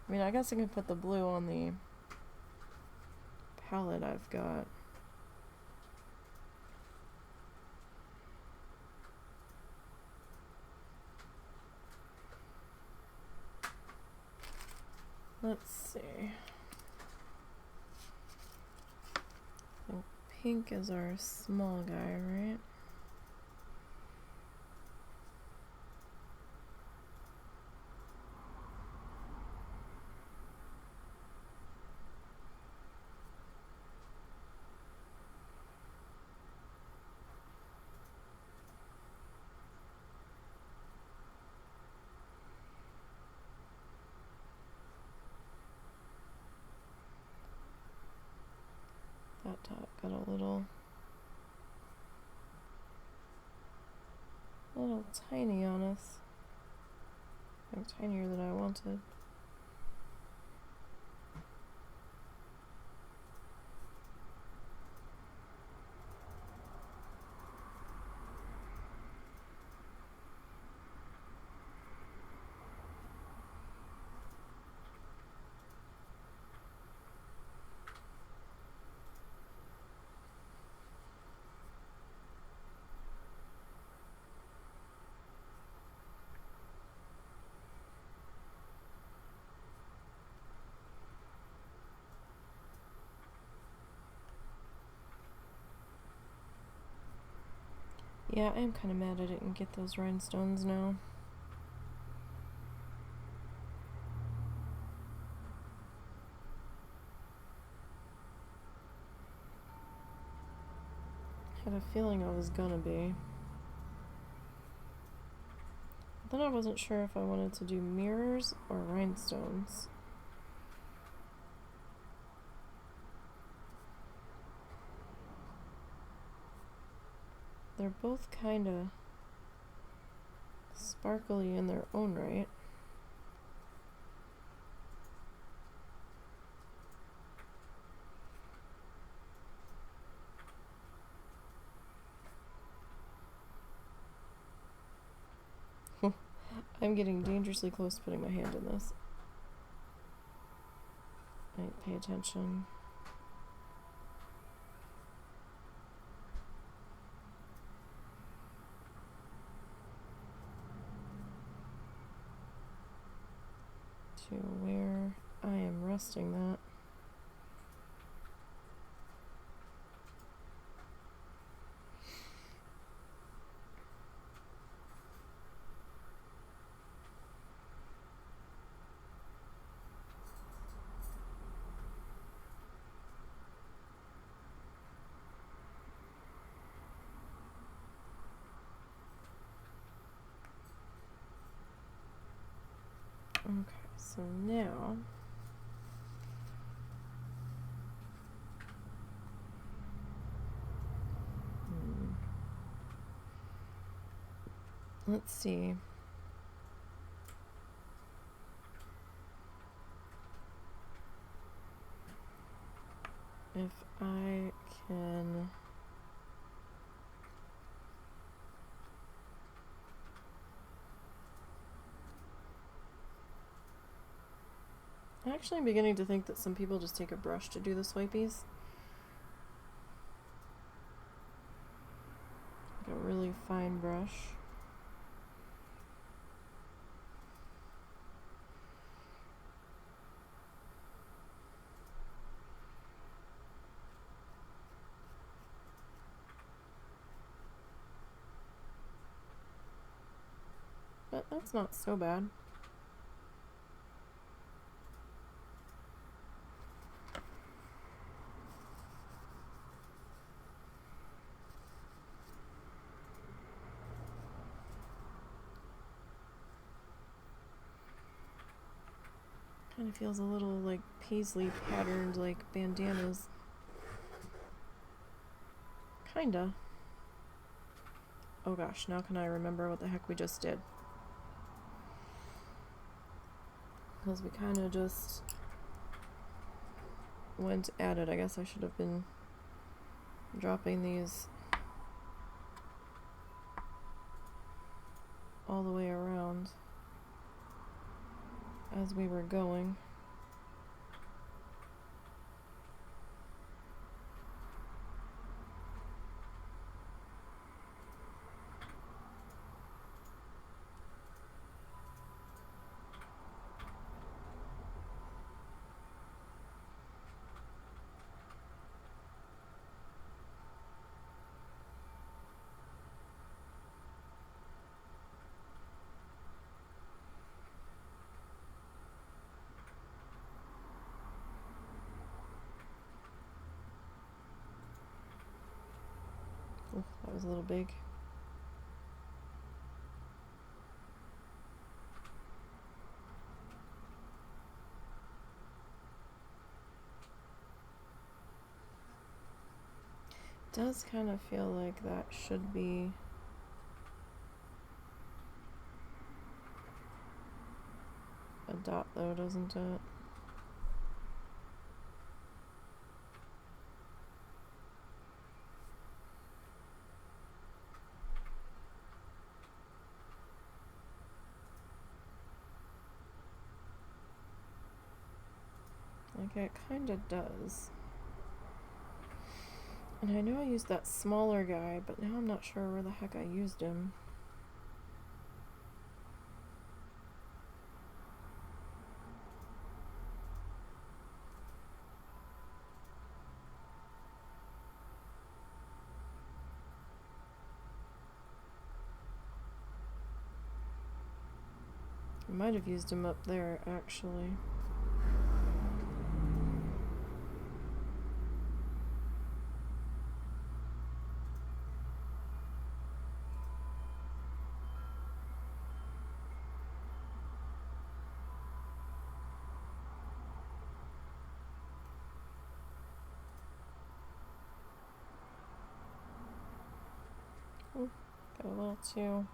I mean, I guess I can put the blue on the palette I've got. Let's see. I think pink is our small guy, right? That top got a little tiny on us. I think tinier than I wanted. Yeah, I am kind of mad I didn't get those rhinestones now. Had a feeling I was gonna be. Then I wasn't sure if I wanted to do mirrors or rhinestones. They're both kind of sparkly in their own right. I'm getting dangerously close to putting my hand in this. Right, pay attention. To where I am resting that. Okay, so now let's see. If I can I'm actually beginning to think that some people just take a brush to do the swipies. Like a really fine brush. That's not so bad. Kind of feels a little like paisley patterned, like bandanas. Kinda. Oh gosh, now can I remember what the heck we just did? Because we kind of just went at it. I guess I should have been dropping these all the way around as we were going. Oof, that was a little big. Does kind of feel like that should be a dot though, doesn't it? Like it kind of does. And I know I used that smaller guy, but now I'm not sure where the heck I used him. I might have used him up there, actually. Oh, got a little too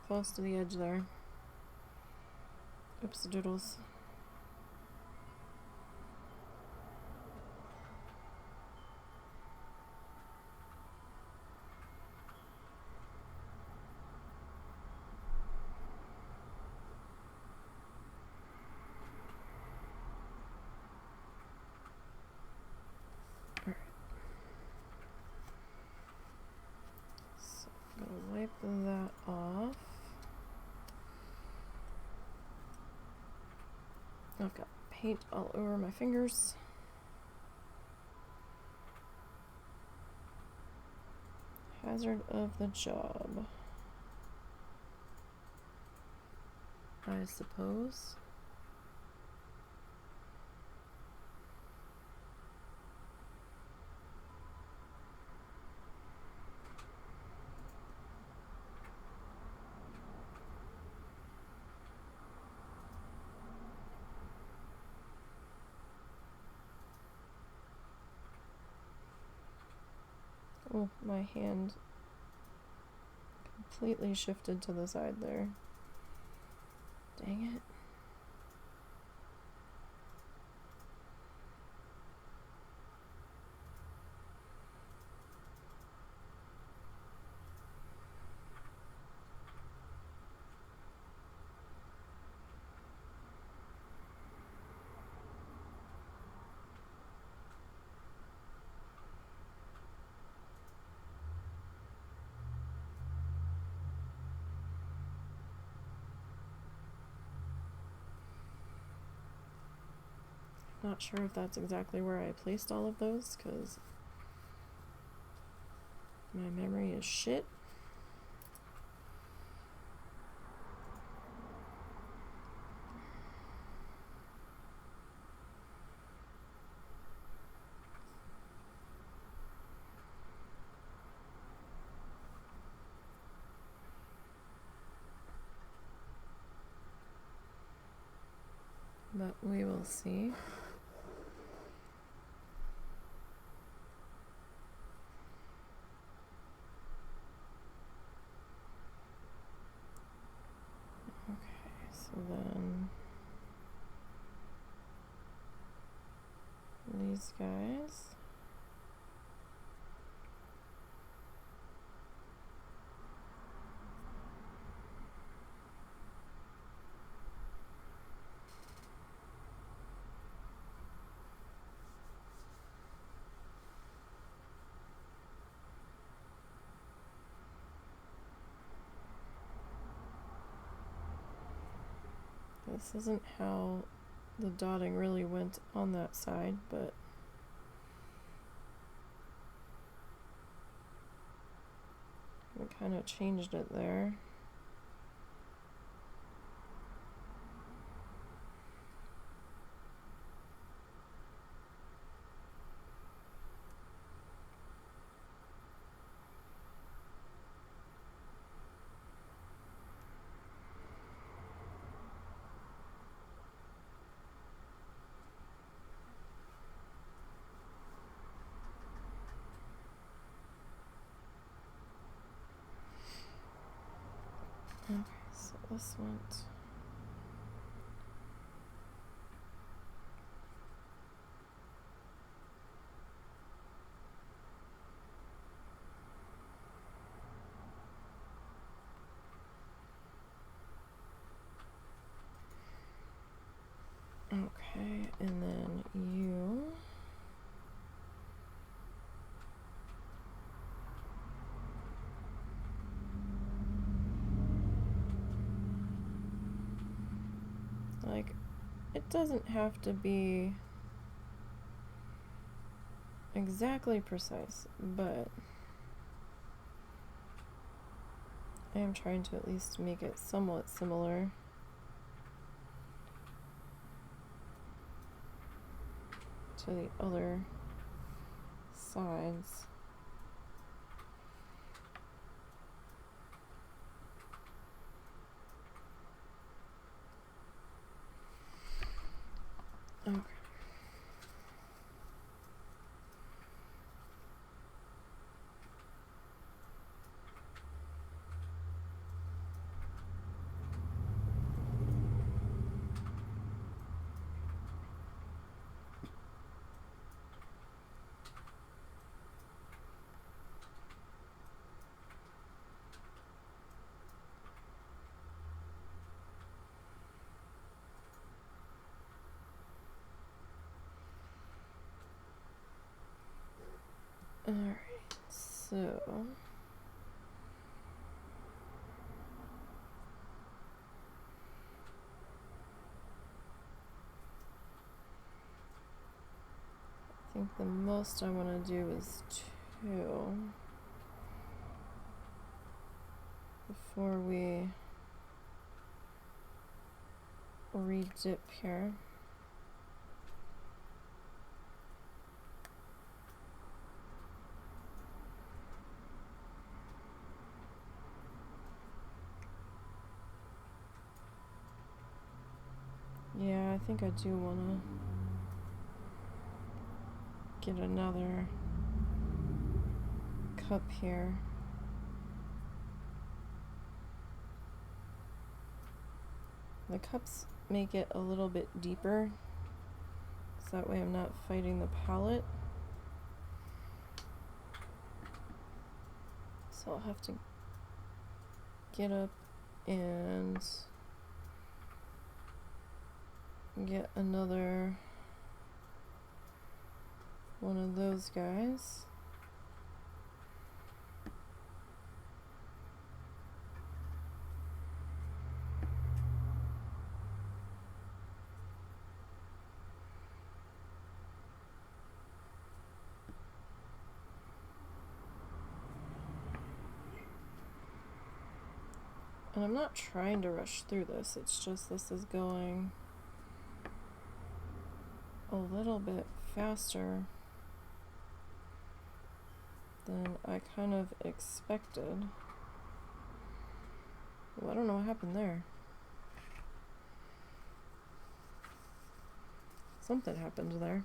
close to the edge there. Oops, doodles. Alright. So I'm gonna wipe that off. I've got paint all over my fingers. Hazard of the job, I suppose. Oh, my hand completely shifted to the side there. Dang it. Not sure if that's exactly where I placed all of those, because my memory is shit. We will see. Okay, so then these guys. This isn't how the dotting really went on that side, but we kind of changed it there. Okay, so this went. Okay, and then you. Like, it doesn't have to be exactly precise, but I am trying to at least make it somewhat similar to the other sides. Okay. Alright, so I think the most I want to do is 2 before we re-dip here. Yeah, I think I do want to get another cup here. The cups make it a little bit deeper, so that way I'm not fighting the palette. So I'll have to get up and get another one of those guys. And I'm not trying to rush through this, it's just this is going a little bit faster than I kind of expected. Well, I don't know what happened there. Something happened there.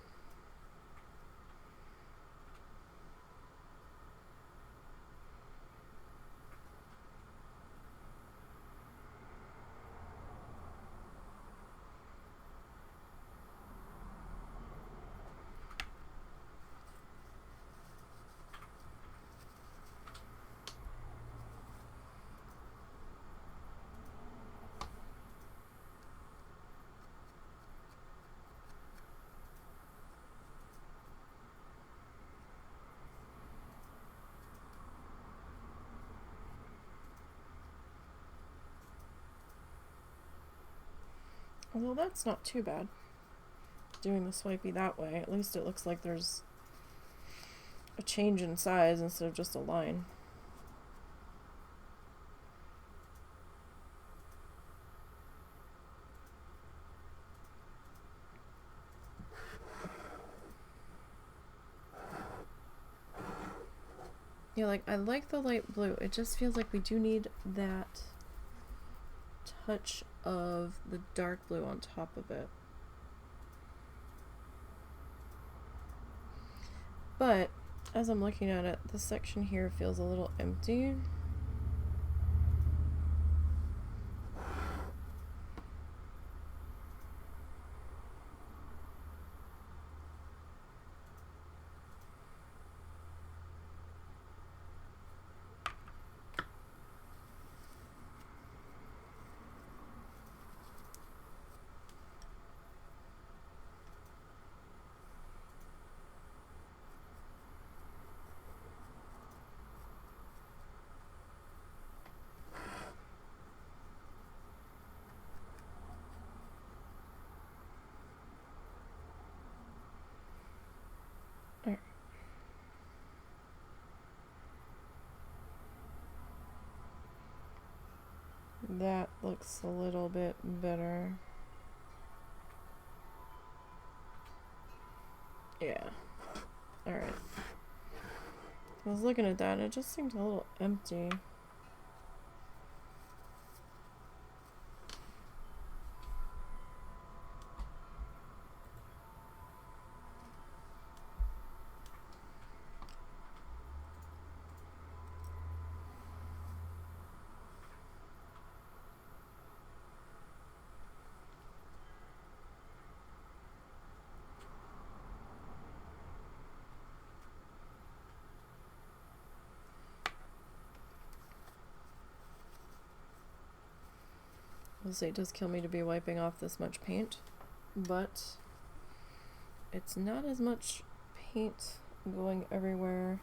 Although that's not too bad. Doing the swipey that way, at least it looks like there's a change in size instead of just a line. Yeah, like, I like the light blue. It just feels like we do need that touch of the dark blue on top of it. But as I'm looking at it, this section here feels a little empty. That looks a little bit better. Yeah. Alright. I was looking at that and it just seemed a little empty. I'll say it does kill me to be wiping off this much paint, but it's not as much paint going everywhere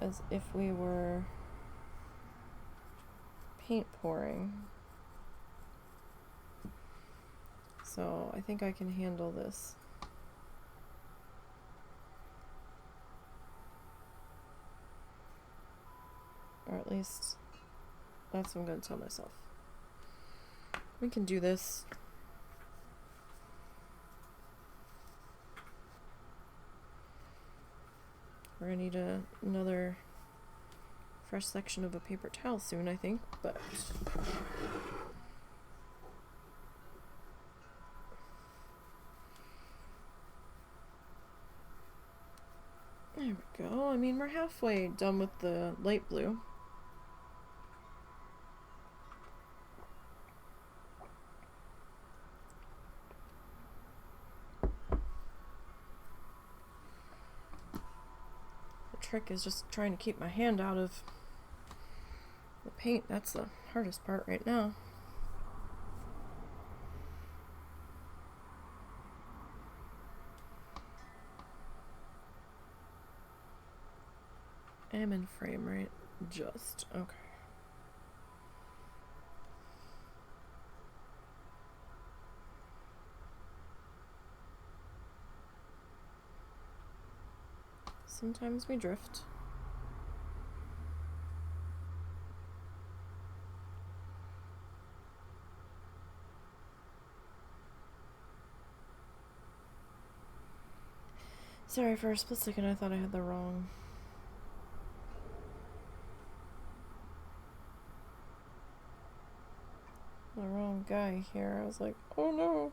as if we were paint pouring. So I think I can handle this. Or at least that's what I'm going to tell myself. We can do this. We're going to need another fresh section of a paper towel soon, I think, but there we go. I mean, we're halfway done with the light blue. Trick is just trying to keep my hand out of the paint. That's the hardest part right now. I'm in frame, right? Just okay. Sometimes we drift. Sorry, for a split second I thought I had the wrong guy here. I was like, oh no.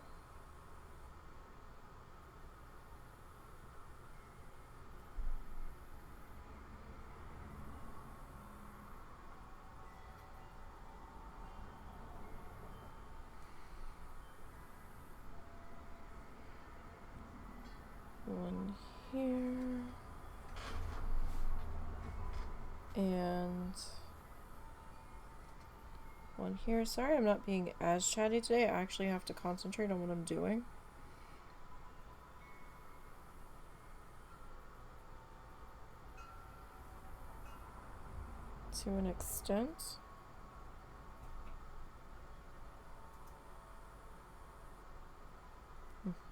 here. And one here. Sorry I'm not being as chatty today. I actually have to concentrate on what I'm doing. To an extent.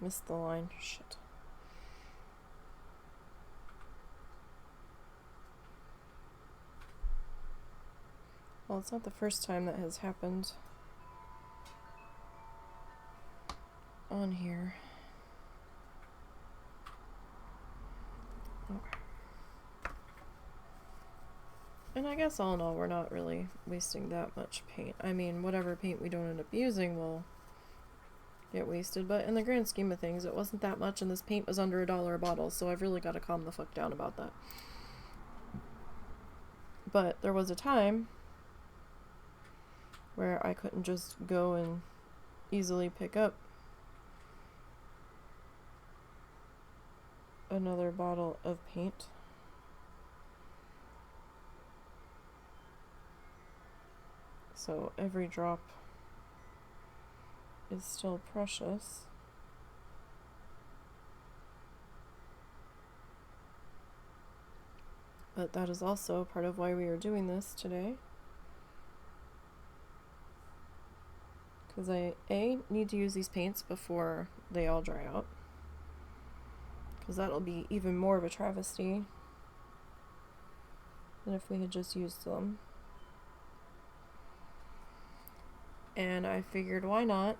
Missed the line. Shit. Well, it's not the first time that has happened on here. Okay. And I guess all in all, we're not really wasting that much paint. I mean, whatever paint we don't end up using will get wasted, but in the grand scheme of things, it wasn't that much, and this paint was under $1 a bottle, so I've really got to calm the fuck down about that. But there was a time where I couldn't just go and easily pick up another bottle of paint. So every drop is still precious. But that is also part of why we are doing this today. Because I, A, need to use these paints before they all dry out. Because that'll be even more of a travesty than if we had just used them. And I figured, why not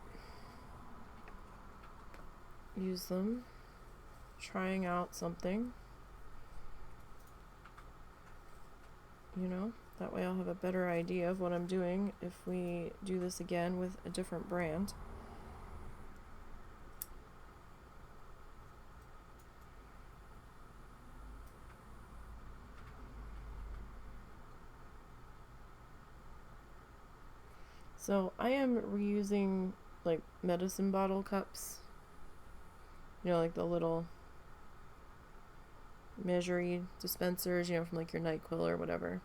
use them, trying out something, you know, that way I'll have a better idea of what I'm doing if we do this again with a different brand. So I am reusing like medicine bottle cups, you know, like the little measury dispensers, you know, from like your NyQuil or whatever.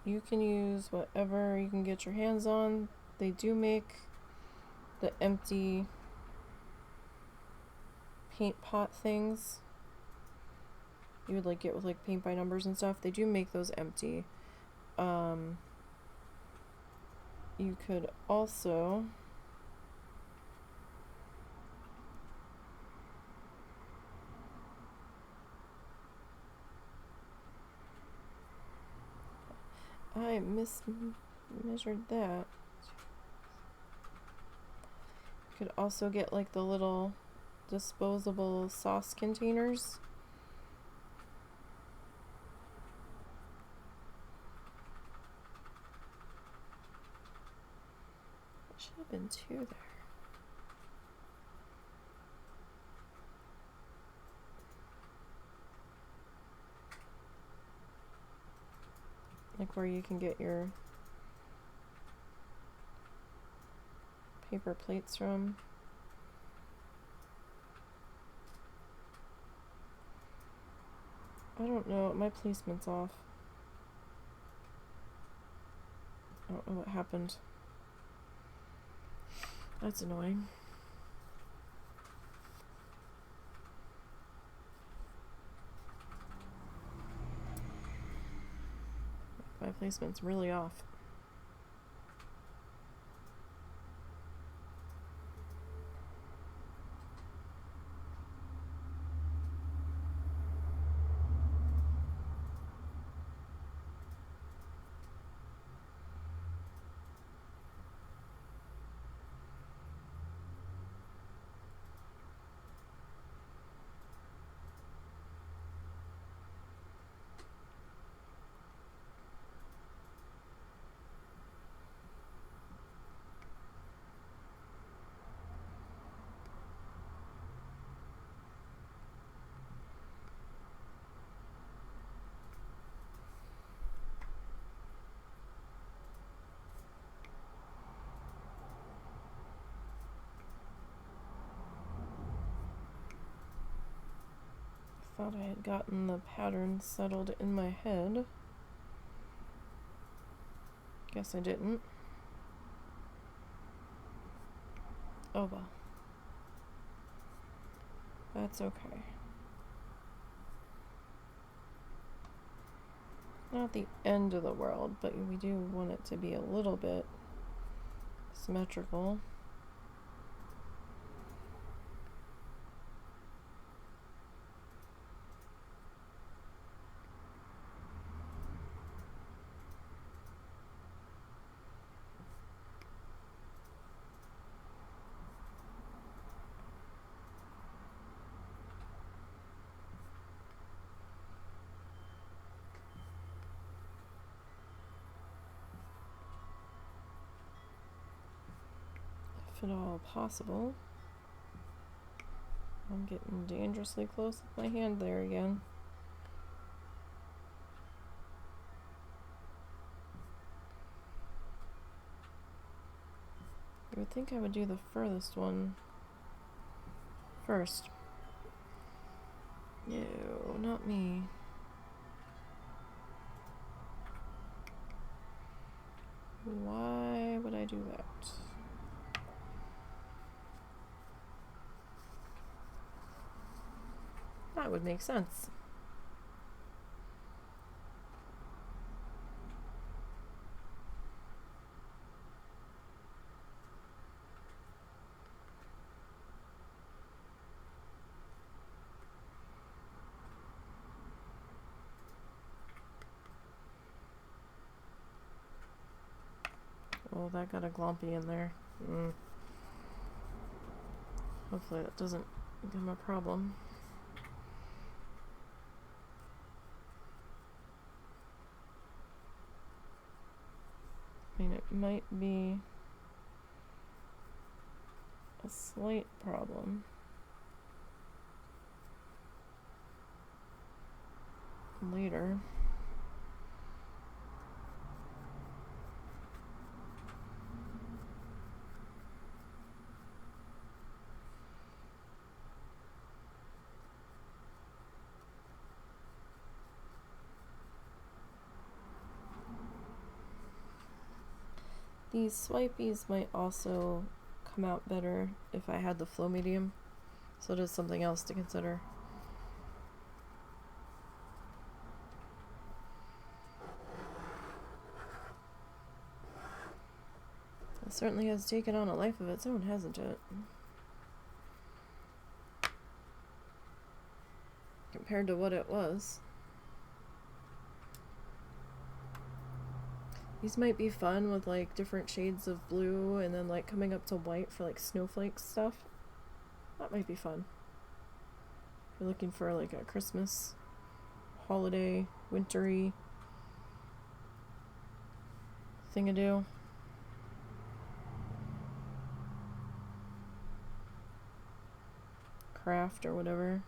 You can use whatever you can get your hands on. They do make the empty paint pot things you would like get with like paint by numbers and stuff. They do make those empty. You could also I mismeasured that. You could also get like the little disposable sauce containers. There should have been 2 there. Like where you can get your paper plates from. I don't know, my placement's off. I don't know what happened. That's annoying. My placement's really off. Thought I had gotten the pattern settled in my head. Guess I didn't. Oh well. That's okay. Not the end of the world, but we do want it to be a little bit symmetrical. If at all possible. I'm getting dangerously close with my hand there again. You would think I would do the furthest one first. No, not me. Why would I do that? That would make sense. Oh, that got a glompy in there. Hopefully that doesn't become a problem. I mean, it might be a slight problem later. These swipies might also come out better if I had the flow medium, so it is something else to consider. It certainly has taken on a life of its own, hasn't it? Compared to what it was. These might be fun with like different shades of blue and then like coming up to white for like snowflake stuff. That might be fun. If you're looking for like a Christmas, holiday, wintry thing-a-do. Craft or whatever.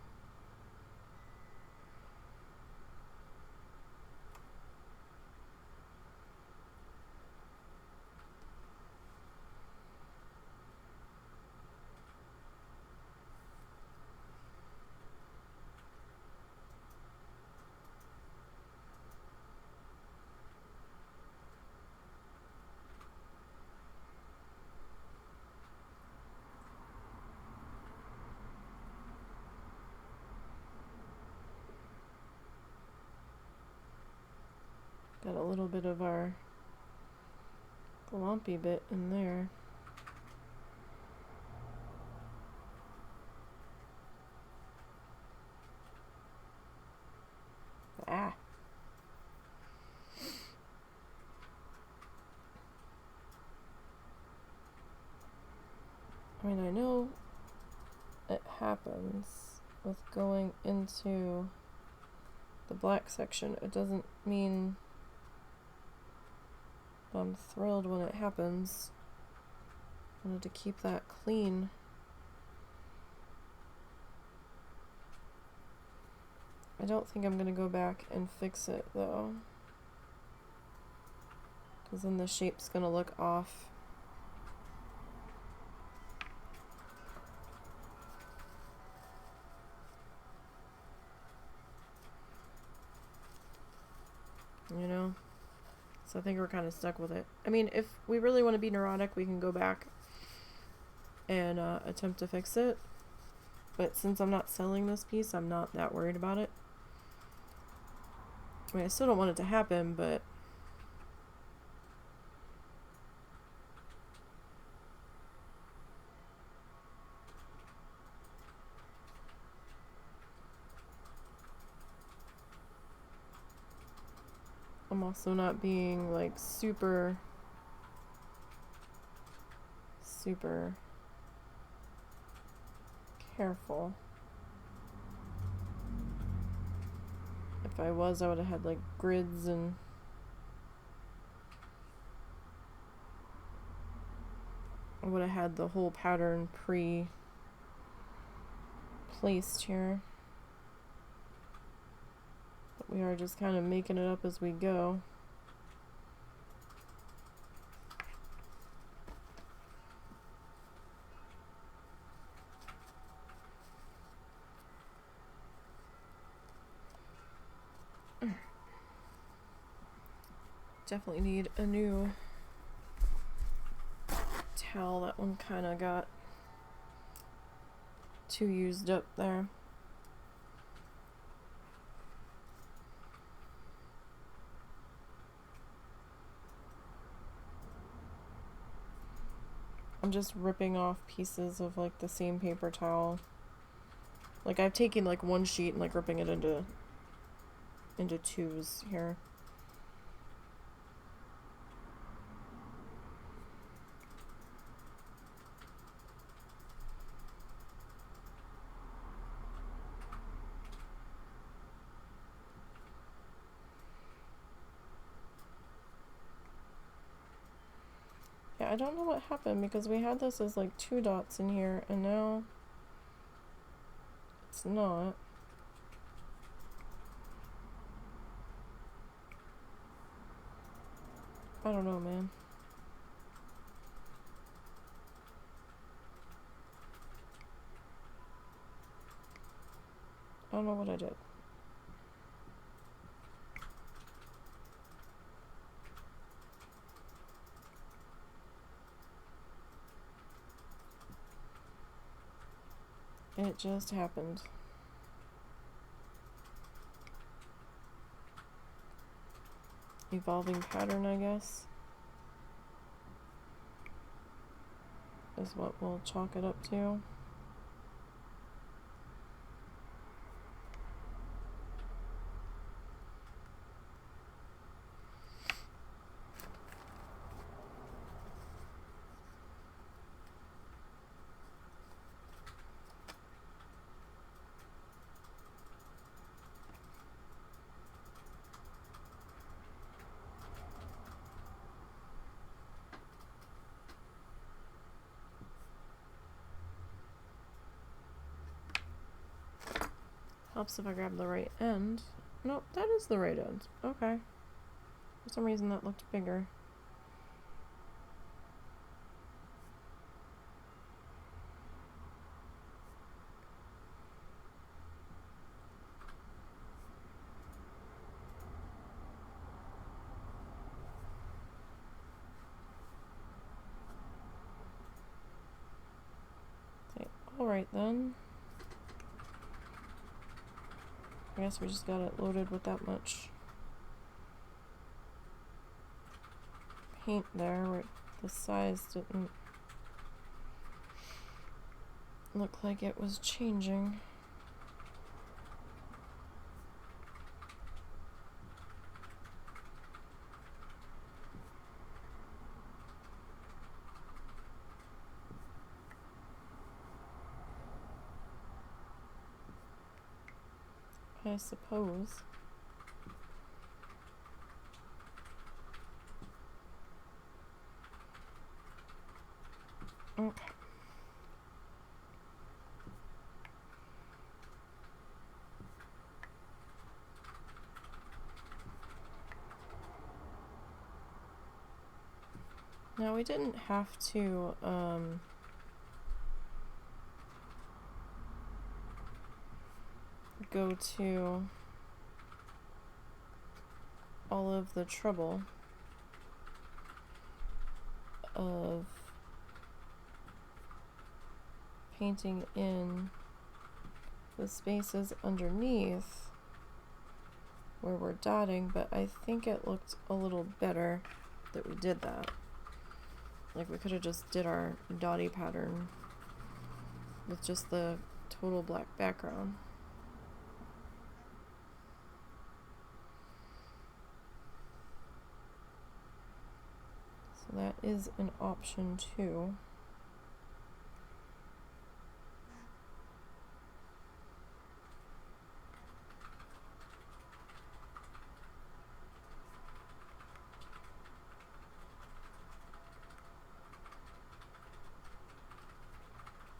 Got a little bit of our lumpy bit in there. Ah. I mean, I know it happens with going into the black section. It doesn't mean I'm thrilled when it happens. I wanted to keep that clean. I don't think I'm going to go back and fix it though, because then the shape's going to look off. So I think we're kind of stuck with it. I mean, if we really want to be neurotic, we can go back and attempt to fix it. But since I'm not selling this piece, I'm not that worried about it. I mean, I still don't want it to happen, but I'm also not being like super careful. If I was, I would have had like grids and I would have had the whole pattern placed here. But we are just kind of making it up as we go. Definitely need a new towel. That one kind of got too used up there. I'm just ripping off pieces of like the same paper towel. Like I've taken like one sheet and like ripping it into twos here. Yeah, I don't know what happened because we had this as like 2 dots in here and now it's not. I don't know, man. I don't know what I did. It just happened. Evolving pattern, I guess, is what we'll chalk it up to. Helps if I grab the right end. Nope, that is the right end. Okay. For some reason that looked bigger. Okay, alright then. I guess we just got it loaded with that much paint there where the size didn't look like it was changing. I suppose. Okay. Now we didn't have to go to all of the trouble of painting in the spaces underneath where we're dotting, but I think it looked a little better that we did that. Like, we could have just did our dotty pattern with just the total black background. So that is an option too.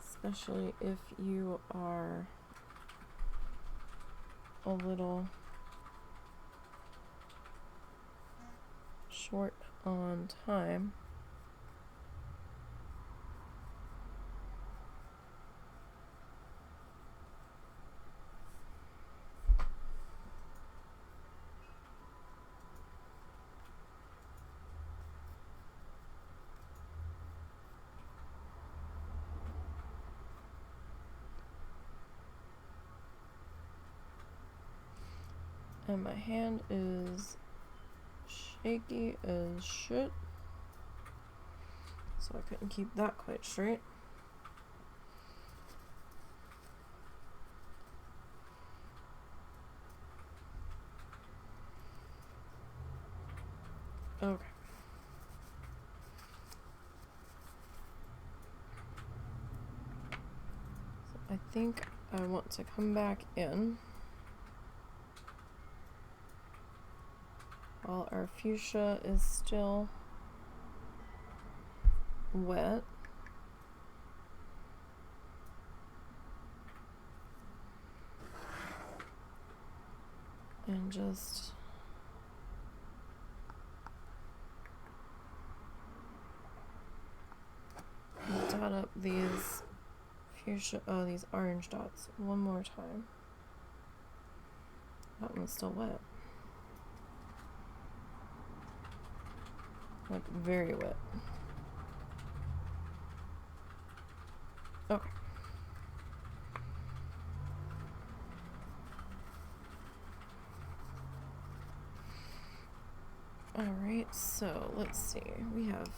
Especially if you are a little short on time. And my hand is shaky as shit, so I couldn't keep that quite straight. Okay. So I think I want to come back in while our fuchsia is still wet. And just dot up these fuchsia, these orange dots one more time. That one's still wet. Like, very wet. Okay. Alright, so let's see. We have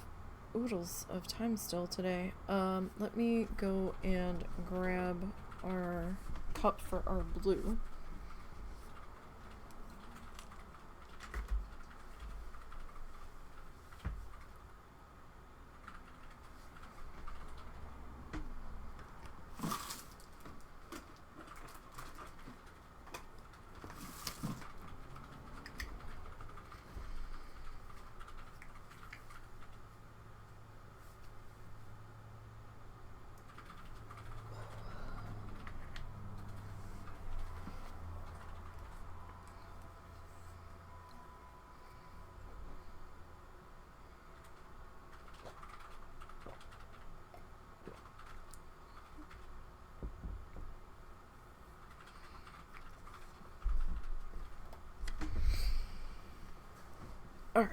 oodles of time still today. Let me go and grab our cup for our blue. Alright.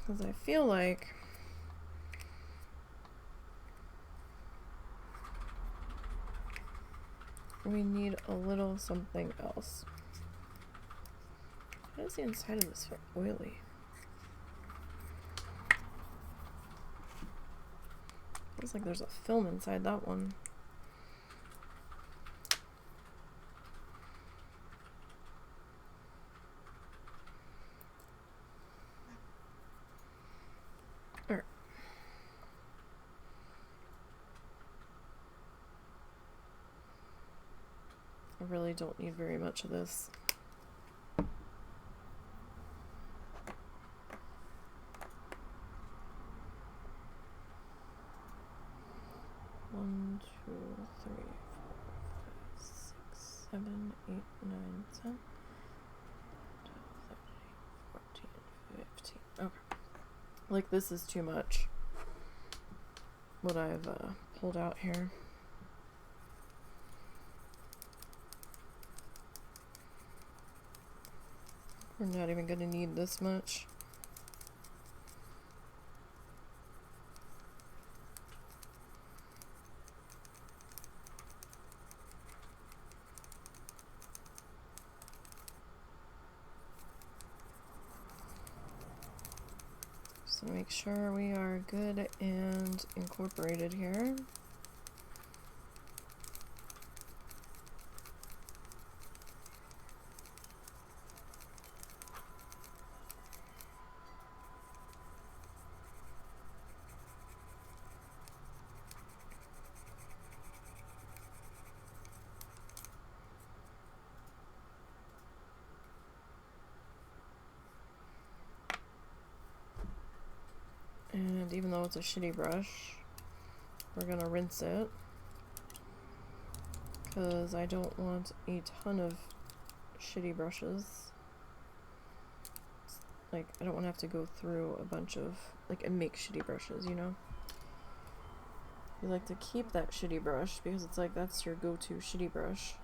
Because I feel like we need a little something else. Why does the inside of this feel oily? Feels like there's a film inside that one. Alright. I really don't need very much of this. One, two, three, 4, 5, 6, 7, 8, 9, 10, 12, 13, 14, 15. Okay. Like, this is too much. What I've pulled out here. We're not even going to need this much. So make sure we are good and incorporated here. And even though it's a shitty brush, we're gonna rinse it because I don't want a ton of shitty brushes. Like, I don't want to have to go through a bunch of, like, and make shitty brushes, you know? You like to keep that shitty brush because it's like, that's your go-to shitty brush.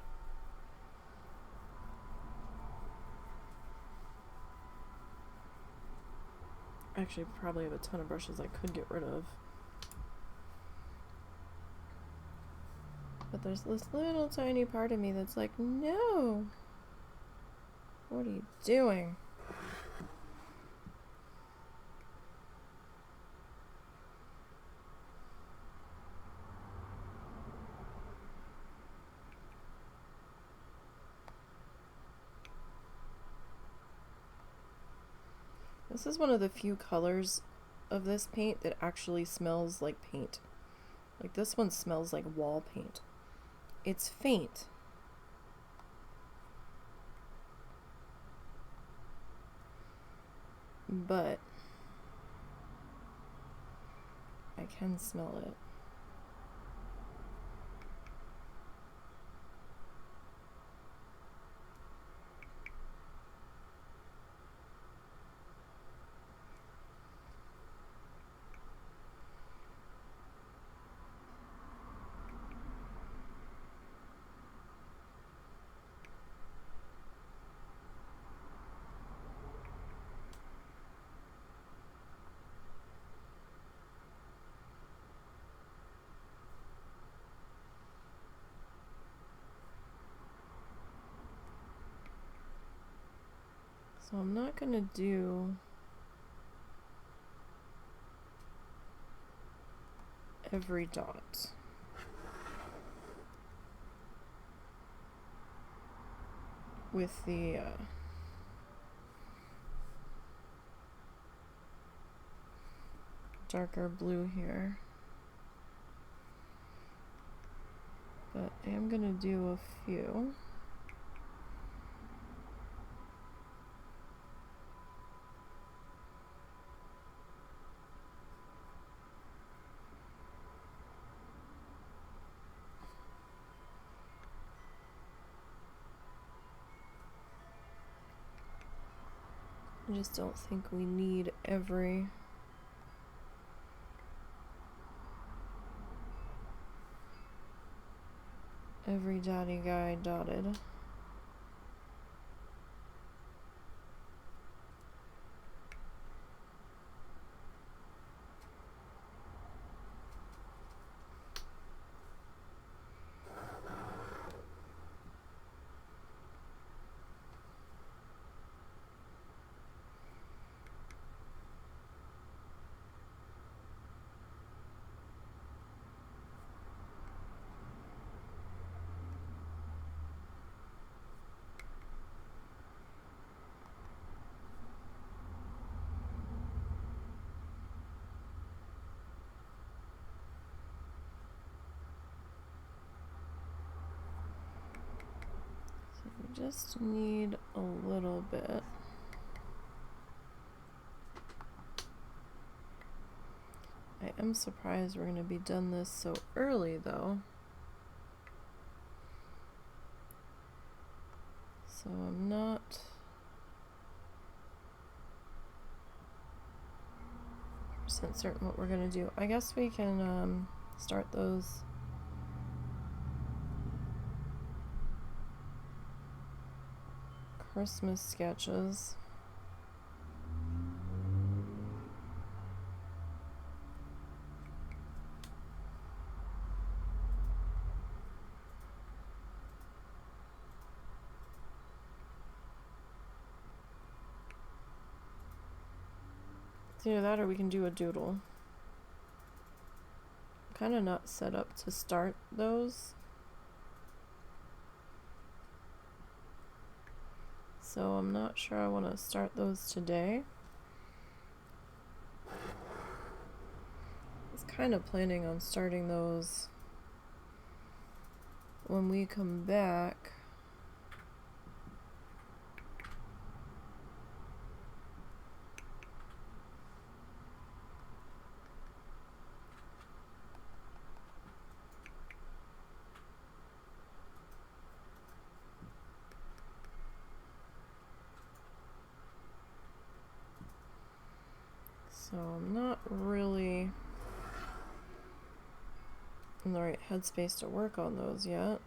Actually, probably have a ton of brushes I could get rid of. But there's this little tiny part of me that's like, no! What are you doing? This is one of the few colors of this paint that actually smells like paint. Like, this one smells like wall paint. It's faint. But I can smell it. So I'm not gonna do every dot. With the darker blue here. But I am gonna do a few. I just don't think we need every dotty guy dotted. We just need a little bit. I am surprised we're going to be done this so early though. So I'm not certain what we're going to do. I guess we can start those Christmas sketches. It's either that or we can do a doodle. I'm kind of not set up to start those. So I'm not sure I want to start those today. I was kind of planning on starting those when we come back. So I'm not really in the right headspace to work on those yet.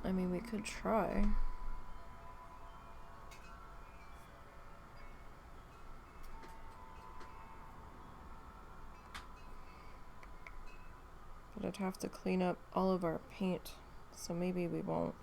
I mean, we could try. But I'd have to clean up all of our paint, so maybe we won't.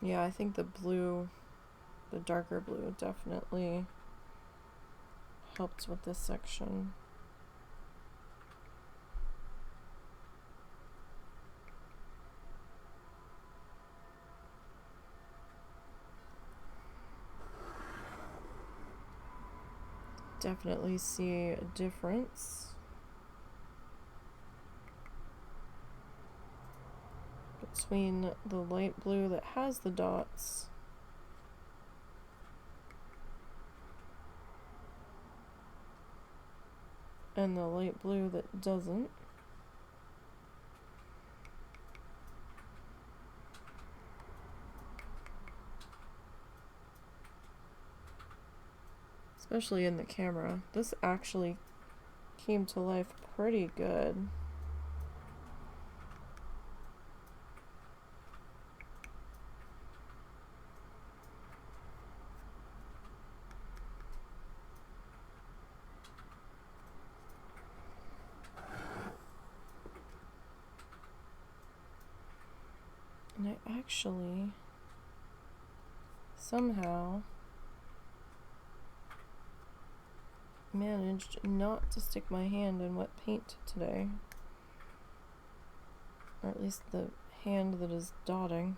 Yeah, I think the blue, the darker blue, definitely helped with this section. Definitely see a difference between the light blue that has the dots and the light blue that doesn't. Especially in the camera. This actually came to life pretty good. And I actually somehow managed not to stick my hand in wet paint today. Or at least the hand that is dotting.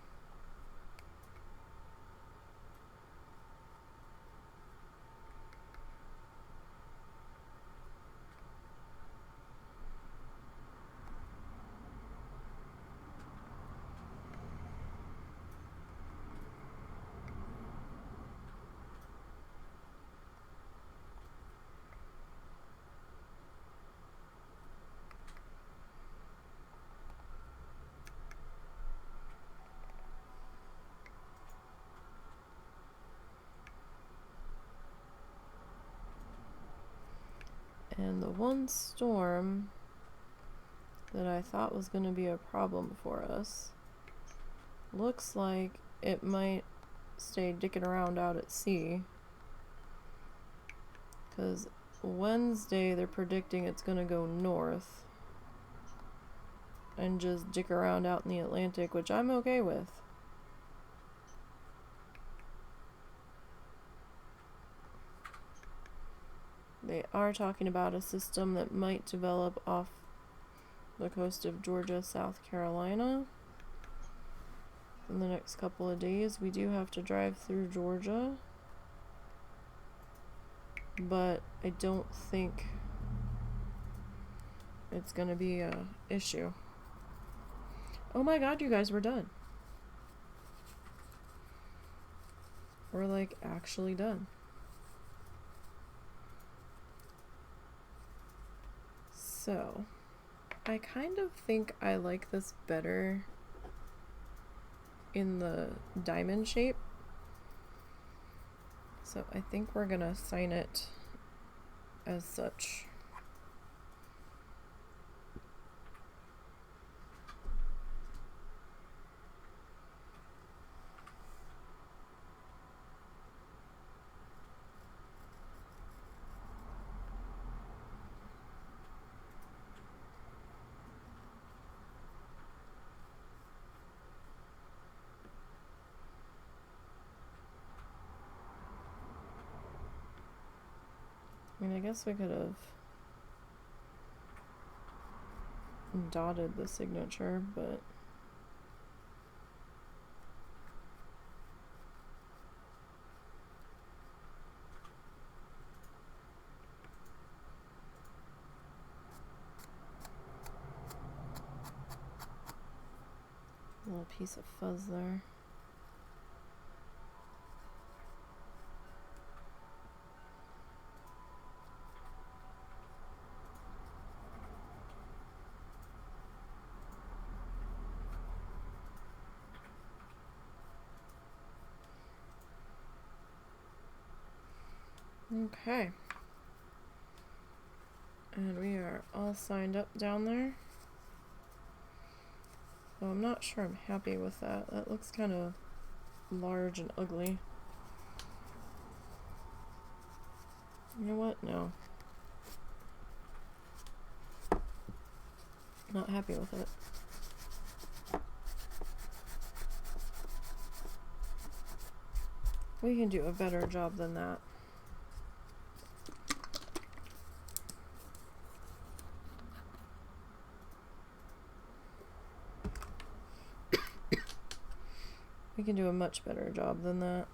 And the one storm that I thought was going to be a problem for us looks like it might stay dicking around out at sea. Because Wednesday they're predicting it's going to go north and just dick around out in the Atlantic, which I'm okay with. They are talking about a system that might develop off the coast of Georgia, South Carolina. In the next couple of days, we do have to drive through Georgia, but I don't think it's gonna be a issue. Oh my god, you guys, we're done. We're like actually done. So, I kind of think I like this better in the diamond shape. So I think we're gonna sign it as such. I mean, I guess we could have dotted the signature, but a little piece of fuzz there. Okay. And we are all signed up down there. Oh, I'm not sure I'm happy with that. That looks kind of large and ugly. You know what? No. Not happy with it. We can do a better job than that. We can do a much better job than that.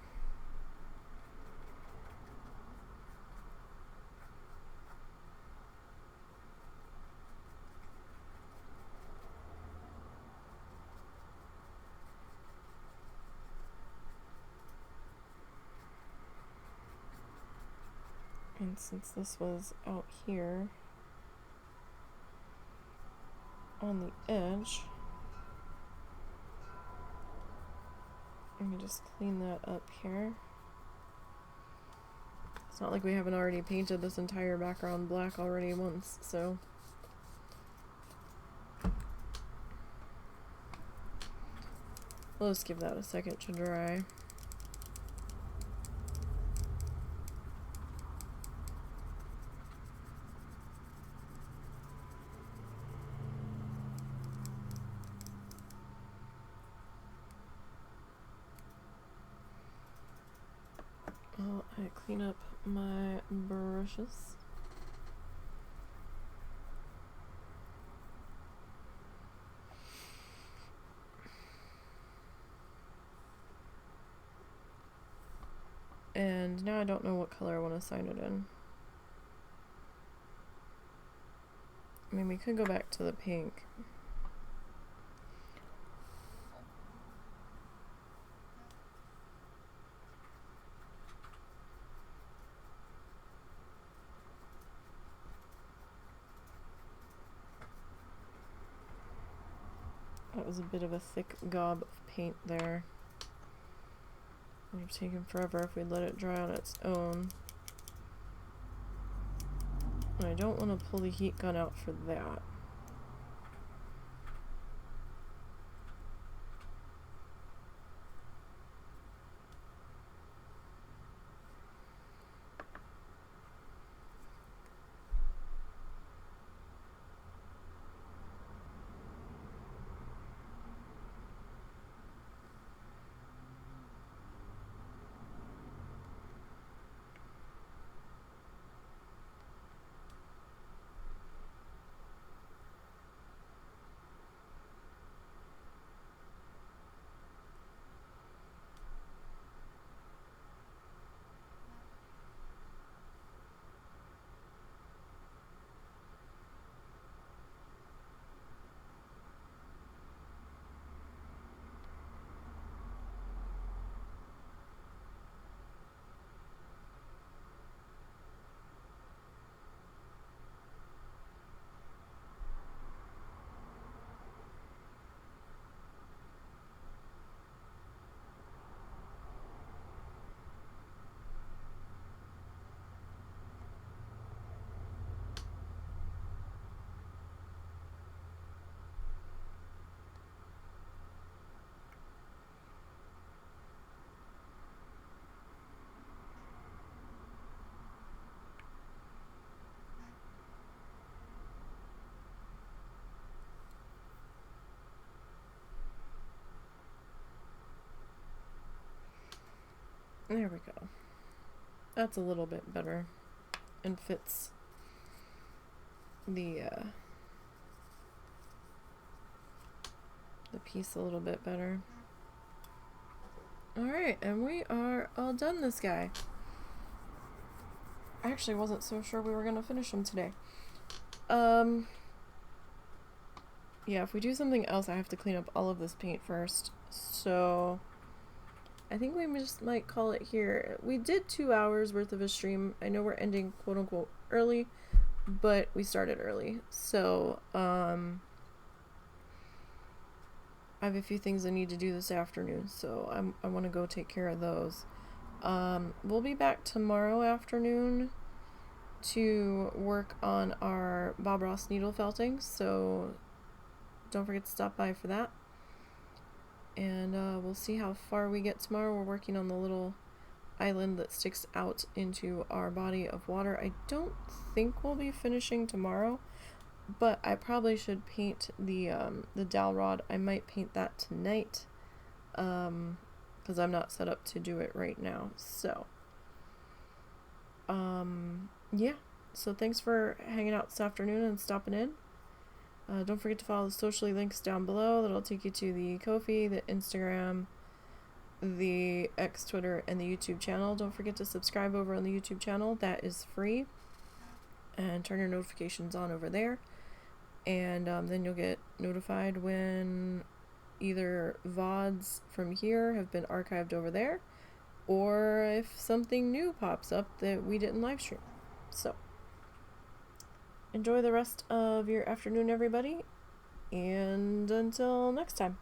And since this was out here on the edge, let me just clean that up here. It's not like we haven't already painted this entire background black already once, so we'll just give that a second to dry. I clean up my brushes. And now I don't know what color I want to sign it in. I mean, we could go back to the pink. That was a bit of a thick gob of paint there. It would have taken forever if we'd let it dry on its own. And I don't want to pull the heat gun out for that. There we go. That's a little bit better and fits the piece a little bit better. Alright, and we are all done this guy. I actually wasn't so sure we were going to finish him today. Yeah, if we do something else, I have to clean up all of this paint first. So I think we just might call it here. We did 2 hours worth of a stream. I know we're ending quote unquote early, but we started early. So I have a few things I need to do this afternoon, so I want to go take care of those. We'll be back tomorrow afternoon to work on our Bob Ross needle felting, so don't forget to stop by for that. And we'll see how far we get tomorrow. We're working on the little island that sticks out into our body of water. I don't think we'll be finishing tomorrow, but I probably should paint the dowel rod. I might paint that tonight, because I'm not set up to do it right now. So yeah, so thanks for hanging out this afternoon and stopping in. Don't forget to follow the socially links down below. That'll take you to the Ko-fi, the Instagram, the X, Twitter, and the YouTube channel. Don't forget to subscribe over on the YouTube channel. That is free. And turn your notifications on over there. And then you'll get notified when either VODs from here have been archived over there, or if something new pops up that we didn't live stream. So enjoy the rest of your afternoon, everybody, and until next time.